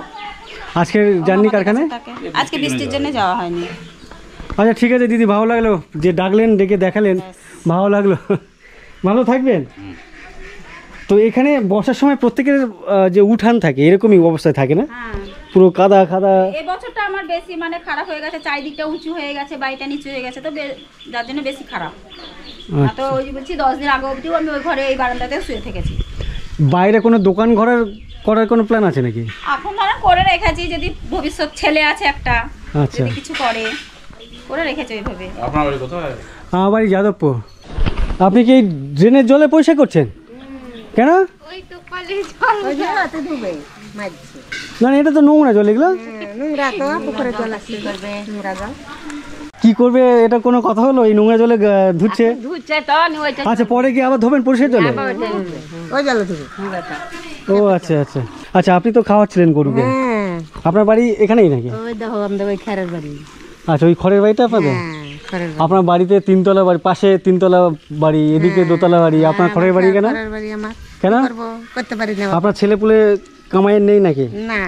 আজকে জার্নি কারখানায়? আজকে বৃষ্টির জন্য যাওয়া হয়নি। আচ্ছা ঠিক আছে দিদি, ভালো লাগলো যে ডাকলেন, ডেকে দেখালেন, ভালো লাগলো। ভালো থাকবেন। তো এখানে বর্ষার সময় প্রত্যেকের যে উঠান থাকে এরকমই অবস্থায় থাকে না? পুরো কাদা খাদা। এই বছরটা আমার বেশি মানে খারাপ হয়ে গেছে, চারিদিকটা উঁচু হয়ে গেছে, বাড়িটা নিচু হয়ে গেছে, তো যার জন্য বেশি খারাপ। তো ওই বলছি 10 দিন আগে অবধিও আমি ওই ঘরে এই বারান্দাতে শুয়ে থেকেছি। বাইরে কোনো দোকান করার কোনো প্ল্যান আছে নাকি? এখন ধরেন করে রেখেছি, যদি ভবিষ্যৎ ছেলে আছে একটা, যদি কিছু করে রেখেছি ওইভাবে। আপনার বাড়ি কোথায়? আমার বাড়ি যাদবপুর। আপনি কি এই ড্রেনের জলে পয়সা করছেন কেন? না এটা তো নোংরা জল, এগুলো কি করবে? এটা কোনো কথা হলো? এই নোংরা জলে ধুচ্ছে। আচ্ছা পরে কি আবার ধোবেন পরিষ্কার জলে? ও আচ্ছা আচ্ছা আচ্ছা, আপনি তো খাওয়াচ্ছিলেন গরুকে। আপনার বাড়ি এখানেই নাকি? আচ্ছা ওই খড়ের বাড়িটা আপনাদের? আপনার বাড়িতে 3 তলা বাড়ি, পাশে 3 তলা বাড়ি, এদিকে 2 তলা বাড়ি, আপনার খড়ের বাড়ি কেন? কেন করতে পারি না। আপনার ছেলেপুলে কামাই নেই নাকি? না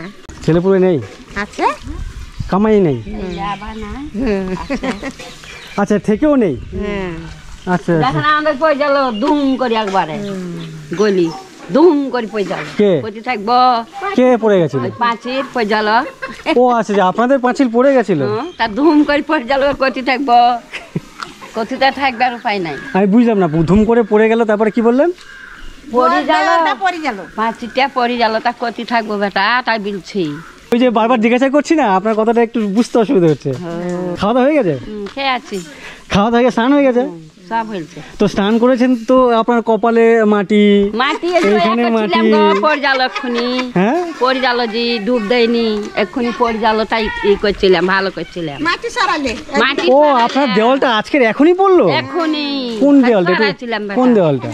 ছেলেপুলে নেই, আছে কামাই নেই। আচ্ছা থেকেও নেই। আচ্ছা আমাদের পয়সা গেল দুম করে একবারে গলি, দুম করে পয়সা কে কতি থাকবো? কে পড়ে গেছিল? পাঁচির পয়সা। ও আচ্ছা, যে আপনাদের পাঁচিল পড়ে গেছিল, তা ধুম করে পয়সা কতি থাকবো? কতিটা থাকবে, আর উপায় নাই। আমি বুঝলাম না, ধুম করে পড়ে গেল, তারপরে কি বললেন? পড়ে গেল, পাঁচিটা পড়ে গেল, তা কতি থাকবো বেটা, তাই বলছি। ওই যে বারবার জিজ্ঞাসা করছি না, আপনার কথাটা একটু বুঝতে অসুবিধা হচ্ছে। খাওয়া দাওয়া হয়ে গেছে? খেয়ে আছি। খাওয়া দাওয়া, স্নান হয়ে গেছে? সব হয়েছে। তো স্নান করেছেন তো আপনার কপালে মাটি, এখানে মাটি পড়ে গেল এক্ষুনি। হ্যাঁ পড়ে গেল, জি ডুব দেয়নি, এক্ষুনি পড়ে গেল, তাই ই করছিলাম, ভালো করছিলাম। মাটি ও আপনার দেওয়ালটা আজকের এখনই পড়লো? এখনই। কোন দেওয়ালটা? কোন দেওয়ালটা?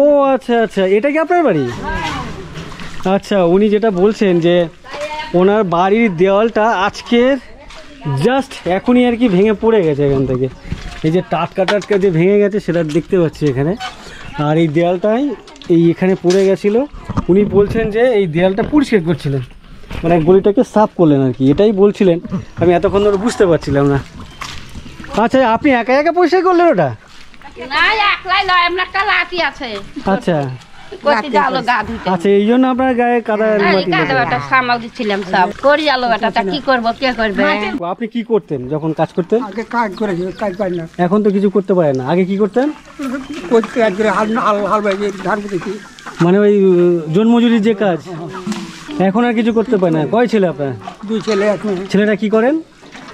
ও আচ্ছা আচ্ছা, এটা কি আপনার বাড়ি? আচ্ছা উনি যেটা বলছেন যে ওনার বাড়ির দেওয়ালটা আজকের জাস্ট এখনই আর কি ভেঙে পড়ে গেছে এখান থেকে। এই যে টাটকা যে ভেঙে গেছে সেটা দেখতে পাচ্ছি এখানে। আর এই দেওয়ালটাই এখানে পড়ে গেছিলো। উনি বলছেন যে এই দেওয়ালটা পরিষ্কার করছিলেন, মানে গলিটাকে সাফ করলেন আর কি, এটাই বলছিলেন। আমি এতক্ষণ ধরে বুঝতে পারছিলাম না। আচ্ছা আপনি একা একা পরিষ্কার করলেন ওটা? না একলাই লয়, আমরা একটা লাঠি আছে। আচ্ছা আচ্ছা, এই জন্য আপনার গায়ে কাদা সামাল দিচ্ছিলাম সব করি আলো বেটা, তা কি করবো, কে করবে? আপনি কি করতেন যখন কাজ করতেন? কাজ করে কাজ পাই না, এখন তো কিছু করতে পারেন না। আগে কি করতেন? মানে ওই জন্মজুরির যে কাজ, এখন আর কিছু করতে পারে না। কয় ছেলে আপনার? 2 ছেলে। ছেলেরা কি করেন?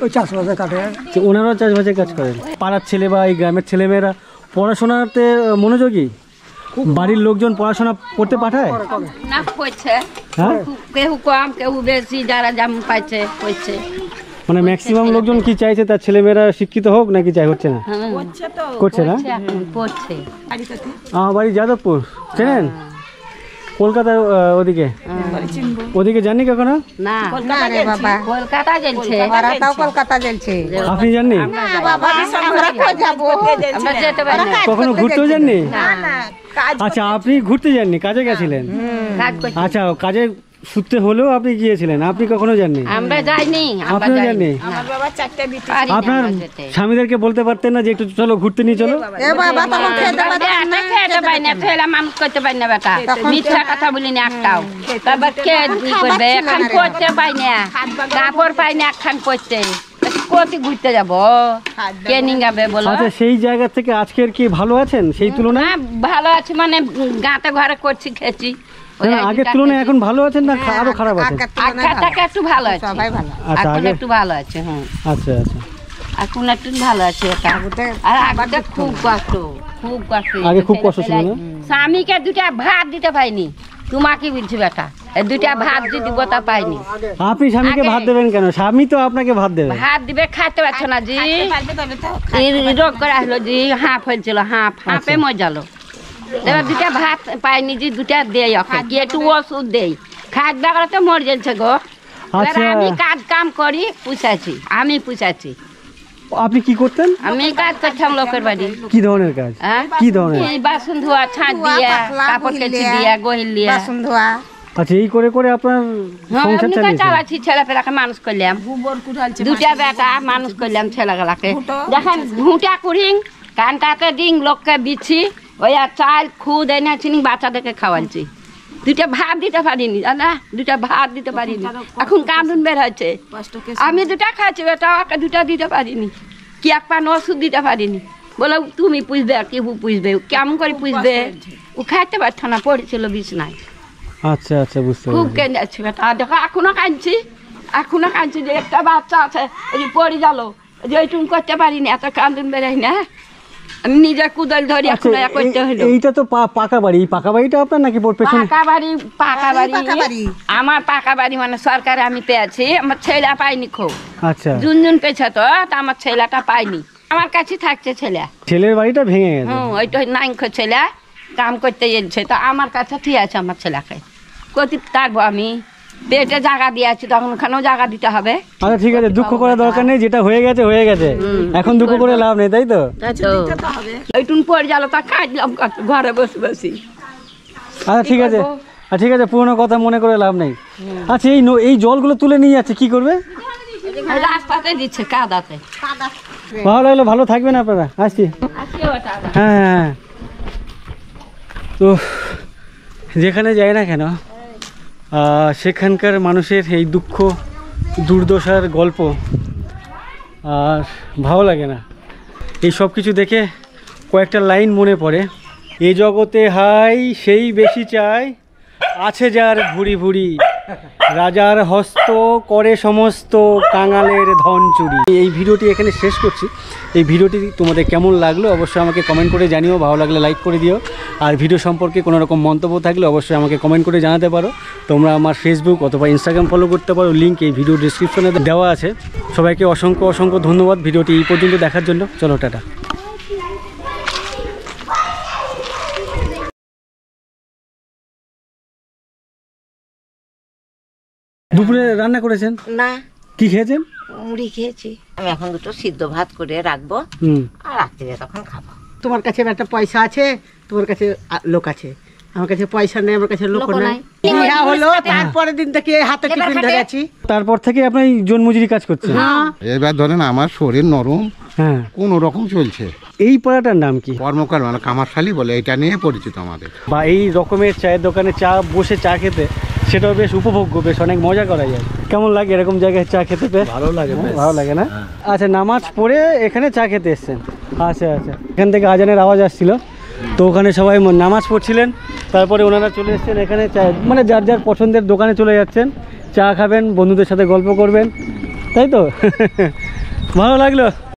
ওই চাষবাসে কাটে। ওনারাও চাষবাসে কাজ করেন। পাড়ার ছেলে বা এই গ্রামের ছেলেমেয়েরা পড়াশোনাতে মনোযোগী? বাড়ির লোকজন পড়াশোনা করতে পাঠায় না? করছে, কেউ কম কেউ বেশি, যারা যেমন পাইছে করছে। মানে ম্যাক্সিমাম লোকজন কি চাইছে তার ছেলেমেয়েরা শিক্ষিত হোক, নাকি চাই হচ্ছে না? করছে না, পড়ছে। আমার বাড়ি যাদবপুর, চেনেন? কলকাতার ওদিকে, ওদিকে জাননি কখনো? না কলকাতা জ্বলছে, কলকাতা জ্বলছে। আপনি জাননি? কখনো ঘুরতেও যাননি? আচ্ছা আপনি ঘুরতে যাননি, কাজে গেছিলেন? আচ্ছা কাজে সূত্রে হলেও আপনি গিয়েছিলেন, আপনি কখনো যাননি? আমরা যাইনি, আপনিও যাননি? আমার বাবা 4টা বিটি। আপনার স্বামীদেরকে বলতে পারতেন না যে একটু চলো ঘুরতে নিয়ে চলো? এ বাবা তখন খেতে পারতেন না, খেতে পাই না, ছেলে মানুষ করতে পাই না বেটা, মিথ্যা কথা বলি না একটাও। তারপর কে কি করবে, এখন পড়তে পাই না, কাপড় পাই না একখান পড়তে, কোথি ঘুরতে যাবো, কে নিগাবে বলো? আচ্ছা, সেই জায়গা থেকে আজকের কি ভালো আছেন সেই তুলনায়? ভালো আছে মানে গাঁতে ঘরে করছি, খেয়েছি। আগের তুলনায় এখন ভালো আছেন না আরো খারাপ আছেন? আগের থেকে একটু ভালো আছে, সবাই ভালো। আচ্ছা, এখন আগে একটু ভালো আছে। হ্যাঁ, আচ্ছা আচ্ছা, এখন একটু ভালো আছে। আর আগে খুব কষ্ট, খুব কষ্ট। আগে খুব কষ্ট ছিল না? স্বামীকে 2টা ভাত দিতে পাইনি, তোমাকে বলছি বেটা, 2টা ভাত যদি দিব তা পাইনি। আপনি স্বামীকে ভাত দেবেন কেন? স্বামী তো আপনাকে ভাত দেবে। ভাত দিবে, খাইতে পারছো না জি, রোগ করা হলো জি, হাঁপ হয়েছিল, হাঁপে মজালো। এবার 2টা ভাত পাইনি জি, 2টা দেই ওকে, কি একটু ওষুধ দেই, খাদ্য করে তো মরে যাচ্ছে গো। আমি কাজ কাম করি, পুষাচ্ছি, আমি পুষাচ্ছি। আপনি কি করতেন? আমি কাজ করতাম লোকের বাড়ি। কি ধরনের কাজ? কি ধরনের? বাসন ধোয়া, ছাঁট দিয়া, কাপড় কেচি দিয়া, গহিল দিয়া, বাসন ধোয়া। আচ্ছা, এই করে করে আপনার সংসার চালিয়েছেন? চালাচ্ছি, ছেলেপেলাকে মানুষ করলাম, 2টা বেটা মানুষ করলাম ছেলেগুলাকে। দেখেন ঘুঁটা কুড়িং, কানটাতে ডিং লোককে বিছি, ওই আর চাল খুদ এনে চিনি বাচ্চাদেরকে খাওয়াচ্ছি। 2টা ভাত দিতে পারিনি দাদা, 2টা ভাত দিতে পারিনি, এখন কাঁদুন বের হচ্ছে। আমি 2টা খাচ্ছি বেটা, ওকে 2টা দিতে পারিনি, কি এক পান ওষুধ দিতে পারিনি। বলো তুমি পুষবে আর কি পুষবে, কেমন করে পুষবে, ও খাইতে পারতো না, পড়েছিল বিছনায়। আচ্ছা আচ্ছা, বুঝতে খুব পারছি। কেন যাচ্ছে বেটা, দেখো এখনো কাঁদছি যে একটা বাচ্চা আছে, এই যে পড়ে গেল, যে ওইটুম করতে পারিনি, এত কান্দুন বেরোই না, আমি নিজে কুদল ধরি এখন করতে হলো। এইটা তো পাকা বাড়ি, এই পাকা বাড়িটা আপনার নাকি পেছনে? পাকা বাড়ি আমার, পাকা বাড়ি মানে সরকারে আমি পেয়েছি, আমার ছেলে পাইনি খুব। আচ্ছা, জুন পেয়েছে তো, আমার ছেলেটা পাইনি, আমার কাছে থাকছে ছেলে। ছেলের বাড়িটা ভেঙে গেছে? ওইটা 9 ছেলে কাম করতে যাচ্ছে, তো আমার কাছে ঠিক আছে, আমার ছেলেকে কতি তারবো আমি, পেটে জায়গা দিয়েছি, তখন ওখানেও জায়গা দিতে হবে। আচ্ছা ঠিক আছে, দুঃখ করার দরকার নেই, যেটা হয়ে গেছে হয়ে গেছে, এখন দুঃখ করে লাভ নেই, তাই তো? ওইটুন পড়ে গেল, তা কাটলাম ঘরে বসে বসি। আচ্ছা ঠিক আছে, ঠিক আছে, পুরোনো কথা মনে করে লাভ নেই। আচ্ছা, এই জলগুলো তুলে নিয়ে যাচ্ছে, কি করবে? রাস্তাতে দিচ্ছে, কাদাতে। ভালো লাগলো, ভালো থাকবেন আপনারা, আসছি। হ্যাঁ হ্যাঁ, তো যেখানে যাই না কেন সেখানকার মানুষের এই দুঃখ দুর্দশার গল্প আর ভালো লাগে না। এই সব কিছু দেখে কয়েকটা লাইন মনে পড়ে, এ জগতে হাই সেই বেশি চায়, আছে যার ভুরি ভুরি, রাজার হস্ত করে সমস্ত কাঙালের ধন চুরি। এই ভিডিওটি এখানে শেষ করছি। এই ভিডিওটি তোমাদের কেমন লাগলো অবশ্যই আমাকে কমেন্ট করে জানিও, ভালো লাগলে লাইক করে দিও, আর ভিডিও সম্পর্কে কোনো রকম মন্তব্য থাকলে অবশ্যই আমাকে কমেন্ট করে জানাতে পারো। তোমরা আমার ফেসবুক অথবা ইনস্টাগ্রাম ফলো করতে পারো, লিঙ্ক এই ভিডিও ডিসক্রিপশনে দেওয়া আছে। সবাইকে অসংখ্য অসংখ্য ধন্যবাদ ভিডিওটি এই পর্যন্ত দেখার জন্য। চলো টাটা। দুপুরে রান্না করেছেন? না। কি খেয়েছেন? মুড়ি খেয়েছি। আমি এখন 2টো সিদ্ধ ভাত করে রাখবো, আর রাত্রে তখন খাবো। তোমার কাছে একটা পয়সা আছে, তোমার কাছে লোক আছে, আমার কাছে পয়সা নেই, আমার কাছে লোক নাই। বিয়া হলো তারপরের দিন থেকে হাতে টিফিন ধরেছি, তারপর থেকে আপনি জন্মজুরি কাজ করছেন? এবার ধরেন আমার শরীর নরম, কোন রকম চলছে। এই পাড়াটার নাম কি? কর্মকার মানে কামারশালী বলে, এটা নিয়ে পরিচিত আমাদের। বা এই রকমের চায়ের দোকানে বসে চা খেতে, সেটাও বেশ উপভোগ্য, বেশ অনেক মজা করা যায়। কেমন লাগে এরকম জায়গায় চা খেতে পেয়ে? ভালো লাগে, ভালো লাগে না? আচ্ছা, নামাজ পড়ে এখানে চা খেতে এসছেন? আচ্ছা আচ্ছা, এখান থেকে আজানের আওয়াজ আসছিল, তো ওখানে সবাই নামাজ পড়ছিলেন, তারপরে ওনারা চলে এসছেন এখানে চা, মানে যার যার পছন্দের দোকানে চলে যাচ্ছেন, চা খাবেন, বন্ধুদের সাথে গল্প করবেন, তাই তো? ভালো লাগলো।